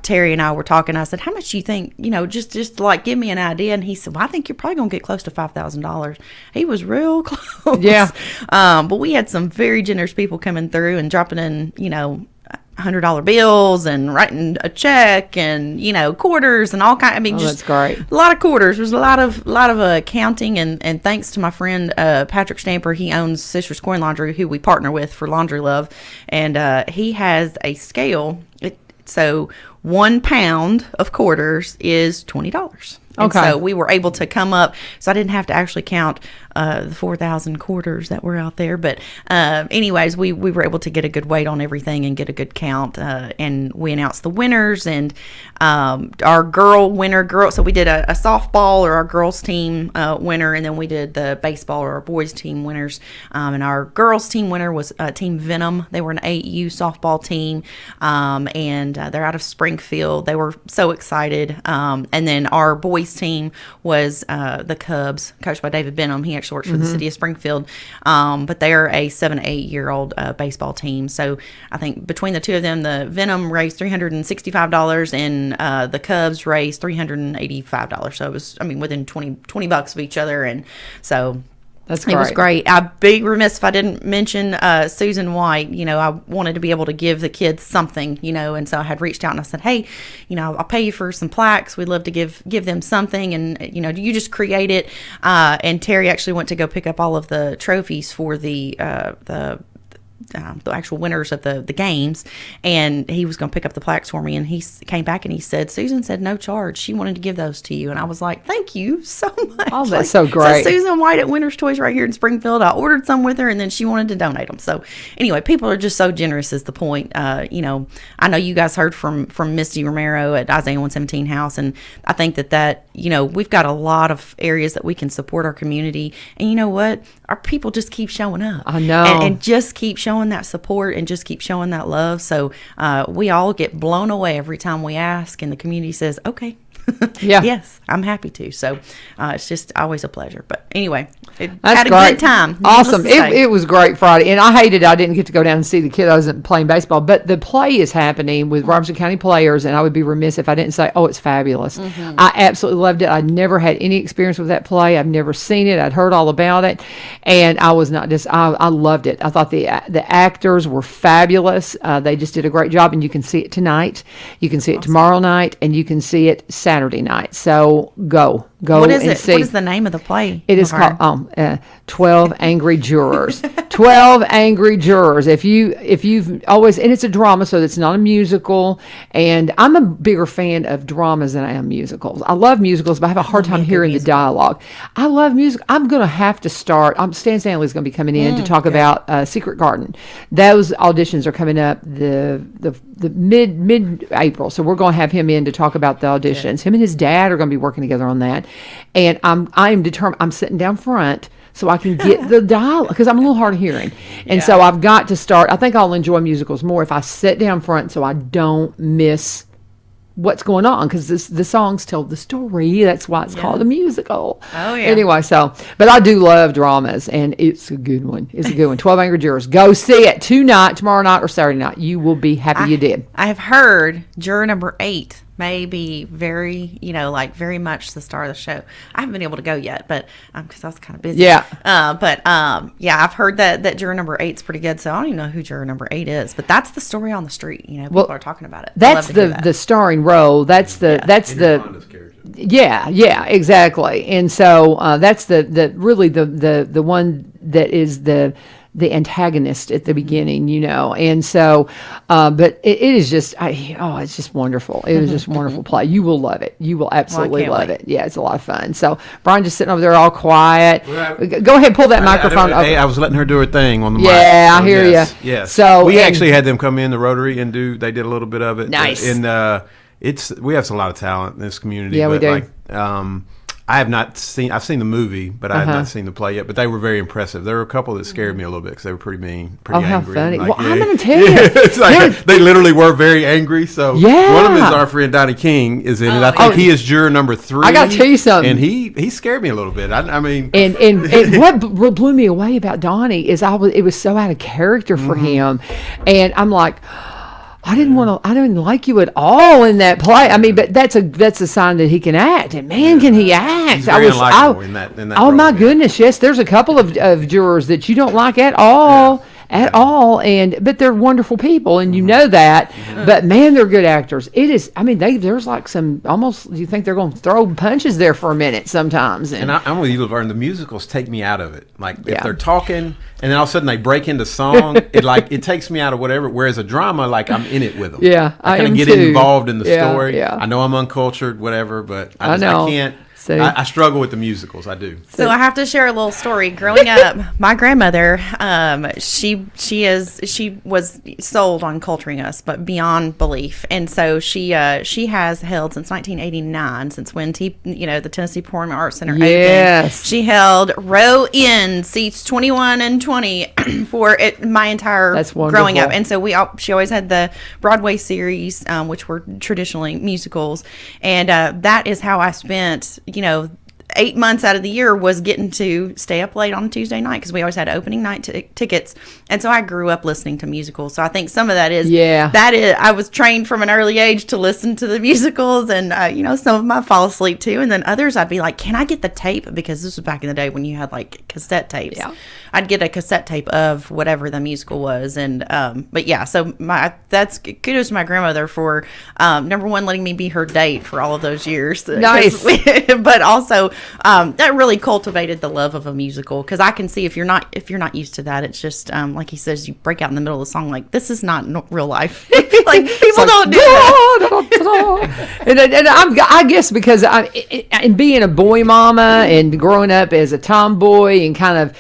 Terry and I were talking. I said, how much do you think, just like give me an idea? And he said, well, I think you're probably going to get close to $5,000. He was real close. Yeah. But we had some very generous people coming through and dropping in, $100 bills and writing a check and quarters and all kind. I mean,
that's great.
A lot of quarters. There's a lot of counting, and thanks to my friend Patrick Stamper. He owns Sister's Coin Laundry, who we partner with for Laundry Love, and he has a scale. So 1 pound of quarters is $20. And so we were able to come up, so I didn't have to actually count the 4,000 quarters that were out there. But anyways, we were able to get a good weight on everything and get a good count. And we announced the winners, and our girl. So we did a softball, or our girls team winner, and then we did the baseball, or our boys team winners. And our girls team winner was Team Venom. They were an 8U softball team, and they're out of Springfield. They were so excited. And then our boys team was the Cubs, coached by David Benham. He actually works for the city of Springfield, but they're a 7-8-year-old baseball team. So I think between the two of them, the Venom raised $365, and the Cubs raised $385. So it was, within $20 of each other, and so.
That's great.
It was great. I'd be remiss if I didn't mention Susan White. I wanted to be able to give the kids something, and so I had reached out and I said, hey, I'll pay you for some plaques. We'd love to give them something, and you just create it. And Terry actually went to go pick up all of the trophies for the actual winners of the games, and he was going to pick up the plaques for me, and he came back and he said, Susan said no charge. She wanted to give those to you. And I was like, thank you so much.
Oh, that's so great.
So Susan White at Winners Toys right here in Springfield, I ordered some with her, and then she wanted to donate them. So anyway, people are just so generous is the point. I know you guys heard from Misty Romero at Isaiah 117 House, and I think that we've got a lot of areas that we can support our community, and you know what? Our people just keep showing up.
I know.
And just keep showing that support and just keep showing that love. So we all get blown away every time we ask, and the community says, okay.
Yeah.
Yes, I'm happy to. So it's just always a pleasure. But anyway,
That's
had a
great.
good time.
Awesome. It was great Friday. And I hated I didn't get to go down and see the kiddos playing baseball. But the play is happening with Robertson County players, and I would be remiss if I didn't say, oh, it's fabulous. I absolutely loved it. I'd never had any experience with that play. I've never seen it. I'd heard all about it. And I was not just, I loved it. I thought the actors were fabulous. They just did a great job. And you can see it tonight. You can see it tomorrow night. And you can see it Saturday night. So go Go
What is
and
it?
see.
What is the name of the play?
It is
Laverne?
called 12 Angry Jurors. 12 Angry Jurors. If you've always, and it's a drama, so it's not a musical. And I'm a bigger fan of dramas than I am musicals. I love musicals, but I have a hard time hearing the dialogue. I love music. I'm going to have to start. Stan Stanley's going to be coming in to talk about Secret Garden. Those auditions are coming up the mid April, so we're going to have him in to talk about the auditions. Him and his dad are going to be working together on that, and I am determined. I'm sitting down front so I can get the dialogue because I'm a little hard of hearing, and so I've got to start. I think I'll enjoy musicals more if I sit down front so I don't miss what's going on, because the songs tell the story. That's why it's called a musical.
Oh, yeah.
Anyway, but I do love dramas, and it's a good one. It's a good one. 12 Angry Jurors. Go see it tonight, tomorrow night, or Saturday night. You will be happy you did.
I have heard juror number 8 may be very, very much the star of the show. I haven't been able to go yet, but because I was kind of busy.
Yeah.
I've heard that juror number 8's pretty good. So I don't even know who juror number 8 is, but that's the story on the street. People are talking about it.
That's the starring role. That's the Yeah, exactly. And so that's the really the one that is the antagonist at the beginning, and so but it is just it's just wonderful. It is just a wonderful play. You will love it. You will absolutely love it. Yeah, it's a lot of fun. So Brian just sitting over there all quiet. Go ahead, pull that microphone over.
I was letting her do her thing on the mic.
Yeah, I hear you.
Yes.
So
we actually had them come in the Rotary and they did a little bit of it.
Nice.
And we have a lot of talent in this community.
Yeah, we do.
I've seen the movie, but I have not seen the play yet. But they were very impressive. There were a couple that scared me a little bit because they were pretty mean, pretty angry.
How funny!
Like,
I'm going to tell you,
it's like they literally were very angry. So one of them is our friend Donnie King is in it. I think he is juror number 3.
I got to tell you something,
and he scared me a little bit. I mean,
and what blew me away about Donnie is it was so out of character for him, and I'm like, I didn't like you at all in that play. I mean, but that's a sign that he can act. And man, can he act?
He's very unlikable in that
oh
role,
my goodness, yes. There's a couple of jurors that you don't like at all. At all, but they're wonderful people, and you know that. But man, they're good actors. It is. I mean, there's like some almost. You think they're going to throw punches there for a minute sometimes. And
I'm with you, Laverne. The musicals take me out of it. Like if they're talking, and then all of a sudden they break into song, it takes me out of whatever. Whereas a drama, like I'm in it with them.
Yeah,
I kind of get involved in the story. Yeah. I know I'm uncultured, whatever, but I can't. I struggle with the musicals. I do.
So I have to share a little story. Growing up, my grandmother, she was sold on culturing us, but beyond belief. And so she has held since 1989, since when the Tennessee Performing Arts Center opened. She held row in seats 21 and 20 for my entire growing up. And so she always had the Broadway series, which were traditionally musicals, and that is how I spent 8 months out of the year was getting to stay up late on a Tuesday night because we always had opening night tickets. And so I grew up listening to musicals. So I think some of that is, I was trained from an early age to listen to the musicals, and, some of them I fall asleep to. And then others I'd be like, can I get the tape? Because this was back in the day when you had like cassette tapes. Yeah. I'd get a cassette tape of whatever the musical was. And, so that's kudos to my grandmother for, number one, letting me be her date for all of those years.
Nice.
But also, that really cultivated the love of a musical, because I can see if you're not used to that, it's just like he says, you break out in the middle of the song like, this is not real life. Like people don't do that.
And I guess because and being a boy mama and growing up as a tomboy and kind of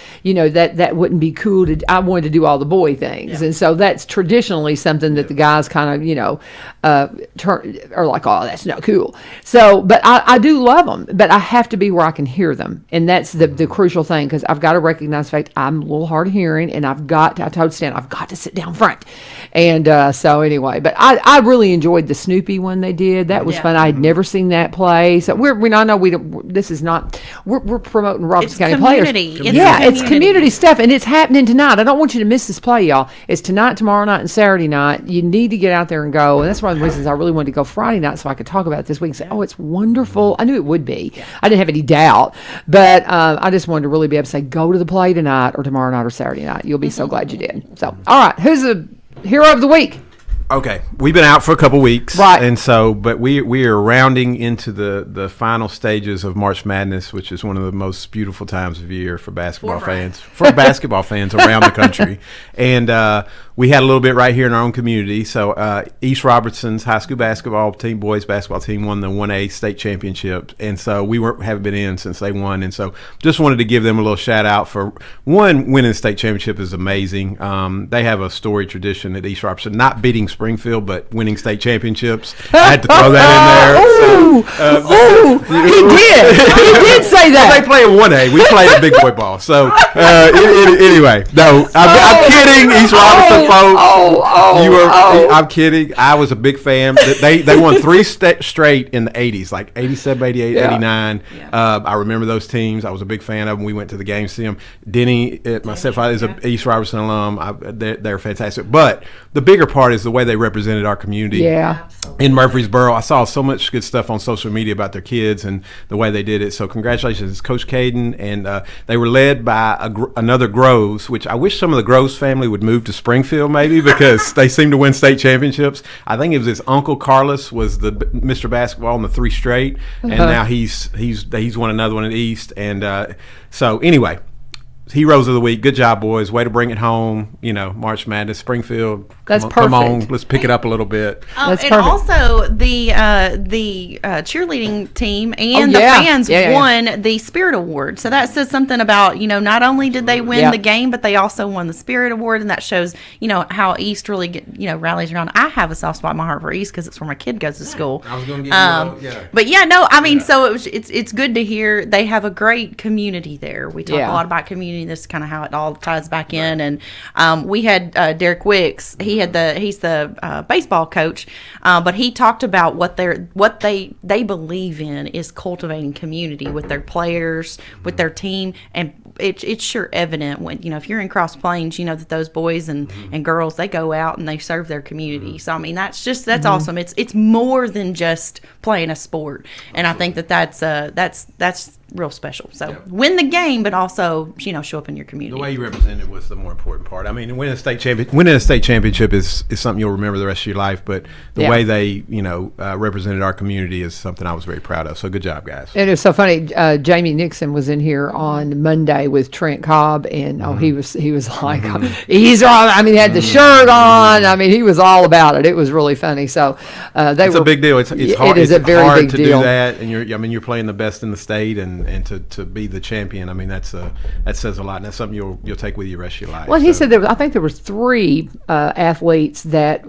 that wouldn't be cool I wanted to do all the boy things, and so that's traditionally something that the guys kind of are like, oh, that's not cool. So but I do love them, but I have to be where I can hear them, and that's the crucial thing, because I've got to recognize the fact I'm a little hard of hearing, and I told Stan I've got to sit down front, and so anyway, but I really enjoyed the Snoopy one they did. That was fun. I had never seen that play, so this is not we're promoting Robertson County players. It's community stuff, and it's happening tonight. I don't want you to miss this play, y'all. It's tonight, tomorrow night, and Saturday night. You need to get out there and go, and that's one of the reasons I really wanted to go Friday night so I could talk about it this week and say, oh, it's wonderful. I knew it would be. I didn't have any doubt, but I just wanted to really be able to say, go to the play tonight or tomorrow night or Saturday night. You'll be so glad you did. So, all right, who's the hero of the week?
Okay, we've been out for a couple weeks,
Right.
And so, but we are rounding into the final stages of March Madness, which is one of the most beautiful times of year for basketball fans around the country. And we had a little bit right here in our own community. So East Robertson's high school basketball team, boys basketball team, won the 1A state championship, and so we haven't been in since they won. And so, just wanted to give them a little shout out for one, winning the state championship is amazing. They have a storied tradition at East Robertson, not beating Springfield, but winning state championships. I had to throw that in there.
He did say that.
Well, they play in 1A. We play a big boy ball. So anyway, no, I'm kidding. East Robertson folks. I'm kidding. I was a big fan. They won 3 straight in the 80s, like 87, 88, 89. I remember those teams. I was a big fan of them. We went to the games to see them. Denny, my stepfather, is an East Robertson alum. They're fantastic. But the bigger part is the way they represented our community.
Yeah.
In Murfreesboro, I saw so much good stuff on social media about their kids and the way they did it. So congratulations, Coach Caden. And they were led by another Groves, which I wish some of the Groves family would move to Springfield maybe, because they seem to win state championships. I think it was his uncle Carlos was the Mr. Basketball in the 3 straight, and now he's won another one at East. And so anyway, Heroes of the Week. Good job, boys. Way to bring it home. March Madness, Springfield. Come on, let's pick it up a little bit.
That's
and
perfect.
also the cheerleading team and the fans won the Spirit Award. So that says something about, not only did they win the game, but they also won the Spirit Award, and that shows, how East really rallies around. I have a soft spot in my heart for East because it's where my kid goes to school.
I was going to get you
But so it's good to hear they have a great community there. We talk a lot about community. This is kind of how it all ties back in. And we had Derek Wicks. He's the baseball coach, but he talked about what they believe in is cultivating community with their players, with their team, and it's sure evident when if you're in Cross Plains, that those boys and girls, they go out and they serve their community. So I mean that's awesome. It's more than just playing a sport, and I think that's real special. So win the game, but also show up in your community.
The way you represented was the more important part. I mean, winning a state championship is something you'll remember the rest of your life. But the way they represented our community is something I was very proud of. So good job, guys.
It is so funny. Jamie Nixon was in here on Monday with Trent Cobb, and he was like, he's on. I mean, he had the shirt on. I mean, he was all about it. It was really funny. So it's
a big deal. It's hard.
It is a very
hard
big
to
deal.
do that, and you're playing the best in the state, and to be the champion. I mean, that says a lot, and that's something you'll take with you the rest of your life.
Well, he said I think there was 3 athletes that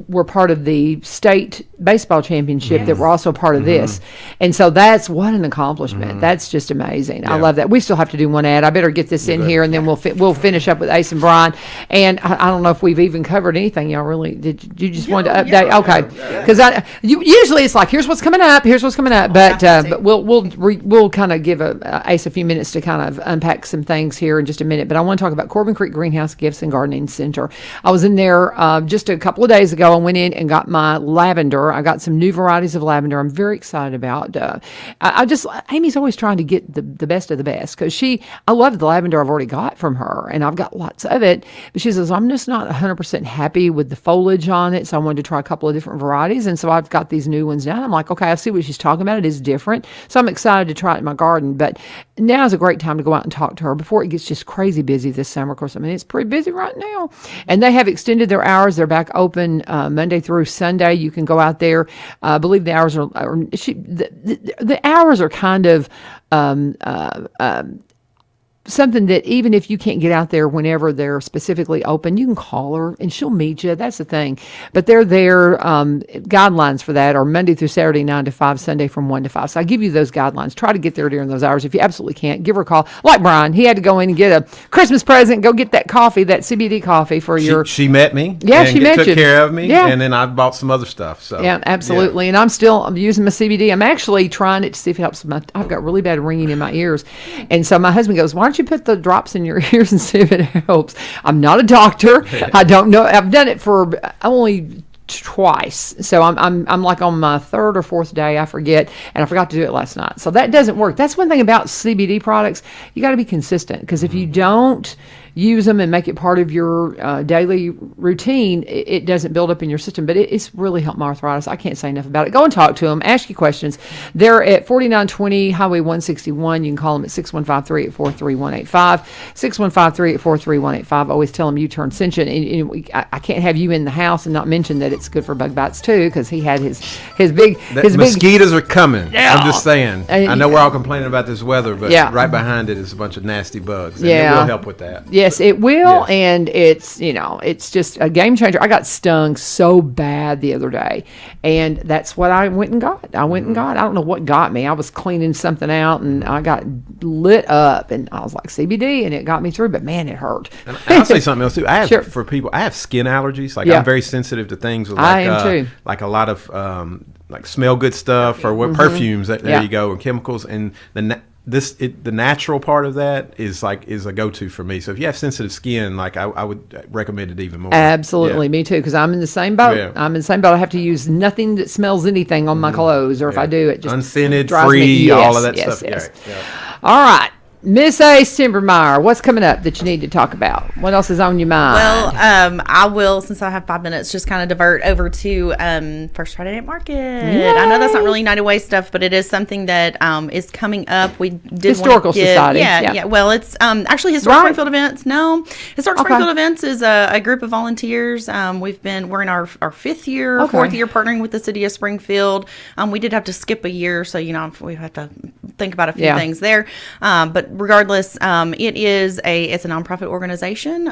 were part of the state baseball championship that were also part of this, and so that's what an accomplishment. That's just amazing. I love that. We still have to do one ad. I better get this in here, and then we'll finish up with Ace and Brian. And I don't know if we've even covered anything. Y'all really did? You just want to update? Okay, because usually it's like here's what's coming up, but we'll kind of give Ace a few minutes to kind of unpack some things here in just a minute. But I want to talk about Corbin Creek Greenhouse Gifts and Gardening Center. I was in there just a couple of days ago. I went in and got my lavender. I got some new varieties of lavender I'm very excited about. Amy's always trying to get the best of the best, because I love the lavender I've already got from her, and I've got lots of it. But she says, I'm just not 100% happy with the foliage on it, so I wanted to try a couple of different varieties. And so I've got these new ones now. I'm like, okay, I see what she's talking about. It is different. So I'm excited to try it in my garden. But now is a great time to go out and talk to her before it gets just crazy busy this summer. Of course, I mean, it's pretty busy right now. And they have extended their hours. They're back open Monday through Sunday. You can go out there. I believe the hours the hours are kind of something that even if you can't get out there whenever they're specifically open, you can call her and she'll meet you. That's the thing. But they're there. Guidelines for that are Monday through Saturday, 9 to 5, Sunday from 1 to 5. So I give you those guidelines. Try to get there during those hours. If you absolutely can't, give her a call. Like Brian, he had to go in and get a Christmas present, go get that coffee, that CBD coffee for your...
She met me.
Yeah, she met you.
Took care of me.
Yeah.
And then I bought some other stuff. So
yeah, absolutely. Yeah. And I'm using my CBD. I'm actually trying it to see if it helps. I've got really bad ringing in my ears. And so my husband goes, why don't you put the drops in your ears and see if it helps? I'm not a doctor. I don't know. I've done it for only twice, so I'm like on my 3rd or 4th day, I forget, and I forgot to do it last night. So that doesn't work. That's one thing about CBD products. You got to be consistent, because if you don't, use them and make it part of your daily routine, it doesn't build up in your system. But it's really helped my arthritis. I can't say enough about it. Go and talk to them. Ask you questions. They're at 4920 Highway 161. You can call them at 615-384-3185. 615-384-3185. Always tell them U-Turn sent you. And I can't have you in the house and not mention that it's good for bug bites too, because he had his big
mosquitoes are coming.
Yeah.
I'm just saying. I know we're all complaining about this weather, but right behind it is a bunch of nasty bugs. And it will help with that.
Yes, it will, and it's just a game changer. I got stung so bad the other day, and that's what I went and got. I don't know what got me. I was cleaning something out, and I got lit up, and I was like CBD, and it got me through. But man, it hurt.
And I'll say something else too. I have for people. I have skin allergies. Like I'm very sensitive to things. Like,
I am too.
Like a lot of like smell good stuff or what perfumes. There you go, and chemicals, and the natural part of that is a go-to for me. So if you have sensitive skin, like I would recommend it even more.
Absolutely, me too, because I'm in the same boat.
Yeah.
I'm in the same boat. I have to use nothing that smells anything on my clothes, or if I do, it just
unscented,
drives
free,
me.
all of that
Yes,
stuff.
yes.
Yeah.
All right. Miss Ace Timmermeir, what's coming up that you need to talk about? What else is on your mind?
Well, I will, since I have 5 minutes, just kind of divert over to First Friday Night Market.
Yay.
I know that's not really United Way stuff, but it is something that is coming up. We did
Historical Society.
Yeah. Well, it's actually Historic Springfield Events. No, Historic Springfield Events is a group of volunteers. We're in our 5th year, 4th year partnering with the city of Springfield. We did have to skip a year, so we have to think about a few things there. But regardless, it's a nonprofit organization.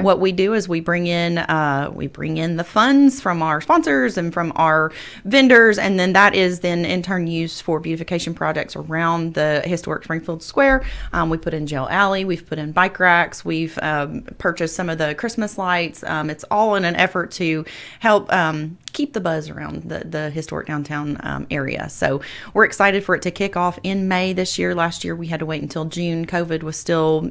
What we do is we bring in the funds from our sponsors and from our vendors, and then that is then in turn used for beautification projects around the historic Springfield Square. We put in Jail Alley, we've put in bike racks, we've purchased some of the Christmas lights. It's all in an effort to help keep the buzz around the historic downtown area. So we're excited for it to kick off in May this year. Last year we had to wait until June. COVID was still,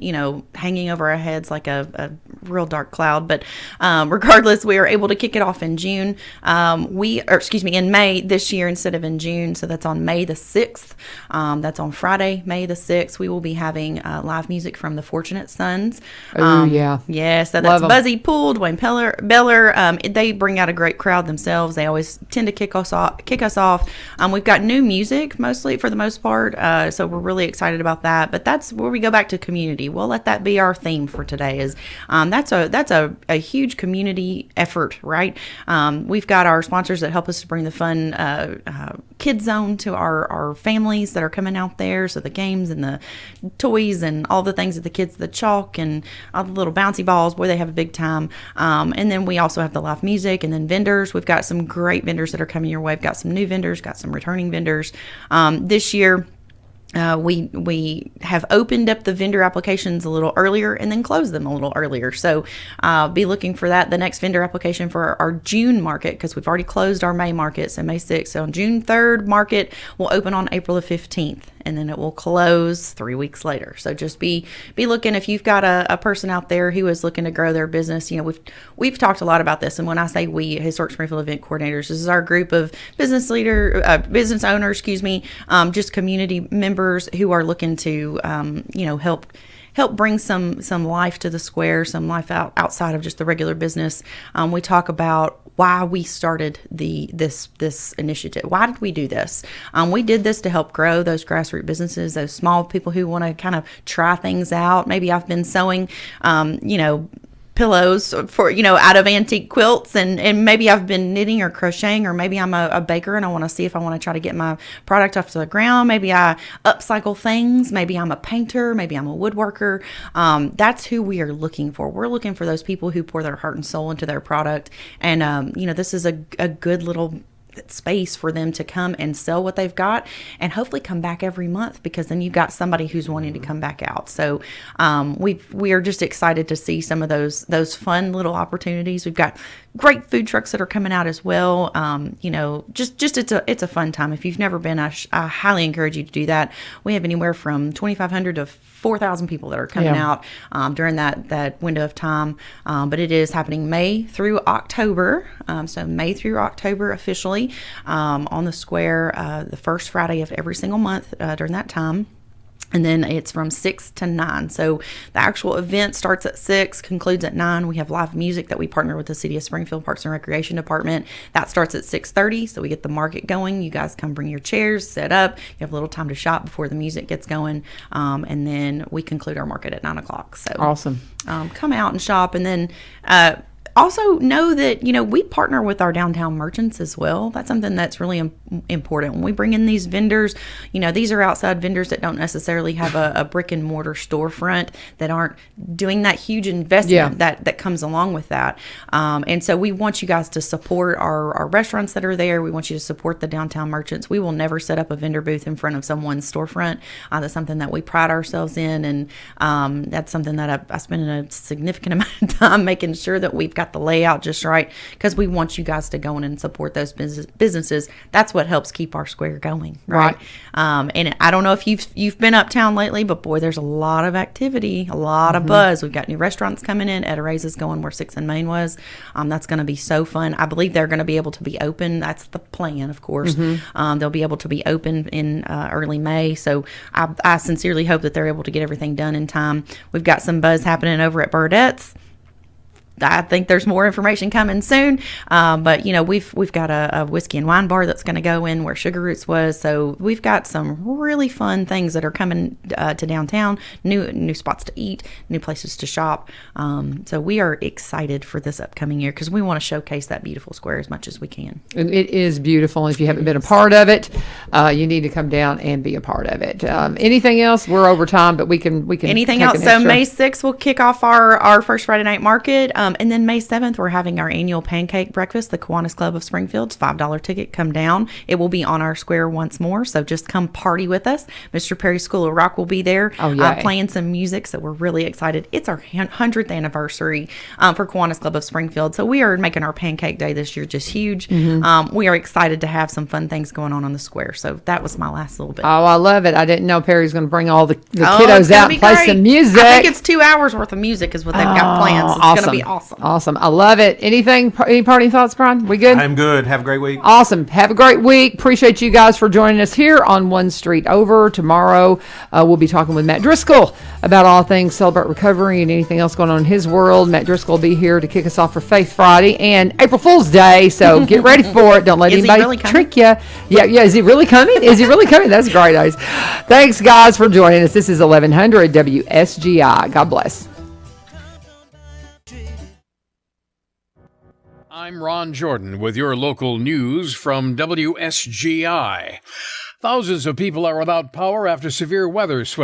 hanging over our heads like a real dark cloud. But regardless, we were able to kick it off in June. In May this year instead of in June. So that's on May the 6th. That's on Friday, May the 6th. We will be having live music from the Fortunate Sons.
Oh, yeah.
Yeah, so that's Buzzy Poole, Dwayne Beller. They bring out a great crowd themselves. They always tend to kick us off. We've got new music mostly for the most part. So we're really excited about that. But that's where we go back to community. We'll let that be our theme for today. Is that's a huge community effort, right? We've got our sponsors that help us to bring the fun kids zone to our families that are coming out there. So the games and the toys and all the things that the kids, the chalk and all the little bouncy balls, boy, they have a big time. And then we also have the live music and then vendors. We've got some great vendors that are coming your way. We've got some new vendors, got some returning vendors. This year, we have opened up the vendor applications a little earlier and then closed them a little earlier. So be looking for that. The next vendor application for our June market, because we've already closed our May market, so May 6th. So on June 3rd market will open on April the 15th. And then it will close 3 weeks later. So just be looking if you've got a person out there who is looking to grow their business. We've talked a lot about this, and when I say we, Historic Springfield Event Coordinators, this is our group of business owners, just community members who are looking to help bring some life to the square, some life outside of just the regular business. We talk about why we started this initiative. Why did we do this? We did this to help grow those grassroots businesses, those small people who want to kind of try things out. Maybe I've been sewing, pillows for out of antique quilts, and maybe I've been knitting or crocheting, or maybe I'm a baker and I want to see if I want to try to get my product off to the ground. Maybe I upcycle things. Maybe I'm a painter. Maybe I'm a woodworker. That's who we are looking for. We're looking for those people who pour their heart and soul into their product, and this is a good little space for them to come and sell what they've got and hopefully come back every month, because then you've got somebody who's wanting to come back out. So we are just excited to see some of those fun little opportunities. We've got great food trucks that are coming out as well. It's a fun time. If you've never been, I highly encourage you to do that. We have anywhere from 2,500 to 4,000 people that are coming out during that window of time. But it is happening May through October. So May through October officially on the square, the first Friday of every single month during that time. And then it's from 6 to 9. So the actual event starts at 6, concludes at 9. We have live music that we partner with the City of Springfield Parks and Recreation Department. That starts at 6:30. So we get the market going. You guys come bring your chairs, set up. You have a little time to shop before the music gets going. And then we conclude our market at 9 o'clock. So
Awesome.
Come out and shop. And then also know that, we partner with our downtown merchants as well. That's something that's really important. When we bring in these vendors, these are outside vendors that don't necessarily have a brick and mortar storefront, that aren't doing that huge investment that comes along with that. And so we want you guys to support our restaurants that are there. We want you to support the downtown merchants. We will never set up a vendor booth in front of someone's storefront. That's something that we pride ourselves in. And that's something that I spend a significant amount of time making sure that we've got the layout just right, because we want you guys to go in and support those businesses. That's what helps keep our square going, right? And I don't know if you've been uptown lately, but boy, there's a lot of activity, a lot of buzz. We've got new restaurants coming in. Edara's is going where 6 and Main was. That's going to be so fun. I believe they're going to be able to be open. That's the plan, of course. They'll be able to be open in early May. So I sincerely hope that they're able to get everything done in time. We've got some buzz happening over at Burdett's. I think there's more information coming soon, but we've got a whiskey and wine bar that's going to go in where Sugar Roots was. So we've got some really fun things that are coming to downtown. New spots to eat, new places to shop. So we are excited for this upcoming year because we want to showcase that beautiful square as much as we can.
And it is beautiful. If you haven't been a part of it, you need to come down and be a part of it. Anything else? We're over time, but we can.
Anything else? So May 6th we'll kick off our first Friday night market. And then May 7th, we're having our annual pancake breakfast, the Kiwanis Club of Springfield's $5 ticket. Come down. It will be on our square once more, so just come party with us. Mr. Perry's School of Rock will be there playing some music, so we're really excited. It's our 100th anniversary for Kiwanis Club of Springfield, so we are making our pancake day this year just huge. We are excited to have some fun things going on the square, so that was my last little bit.
Oh, I love it. I didn't know Perry's going to bring all the kiddos out and play some music.
I think it's 2 hours worth of music is what they've got planned, so it's going to be awesome.
Awesome. I love it. Any parting thoughts, Brian? We good?
I'm good. Have a great week.
Awesome. Have a great week. Appreciate you guys for joining us here on One Street Over. Tomorrow, we'll be talking with Matt Driscoll about all things Celebrate Recovery and anything else going on in his world. Matt Driscoll will be here to kick us off for Faith Friday and April Fool's Day, so get ready for it. Don't let anybody trick you. Yeah. Is he really coming? That's great, guys. Thanks, guys, for joining us. This is 1100 WSGI. God bless.
I'm Ron Jordan with your local news from WSGI. Thousands of people are without power after severe weather swept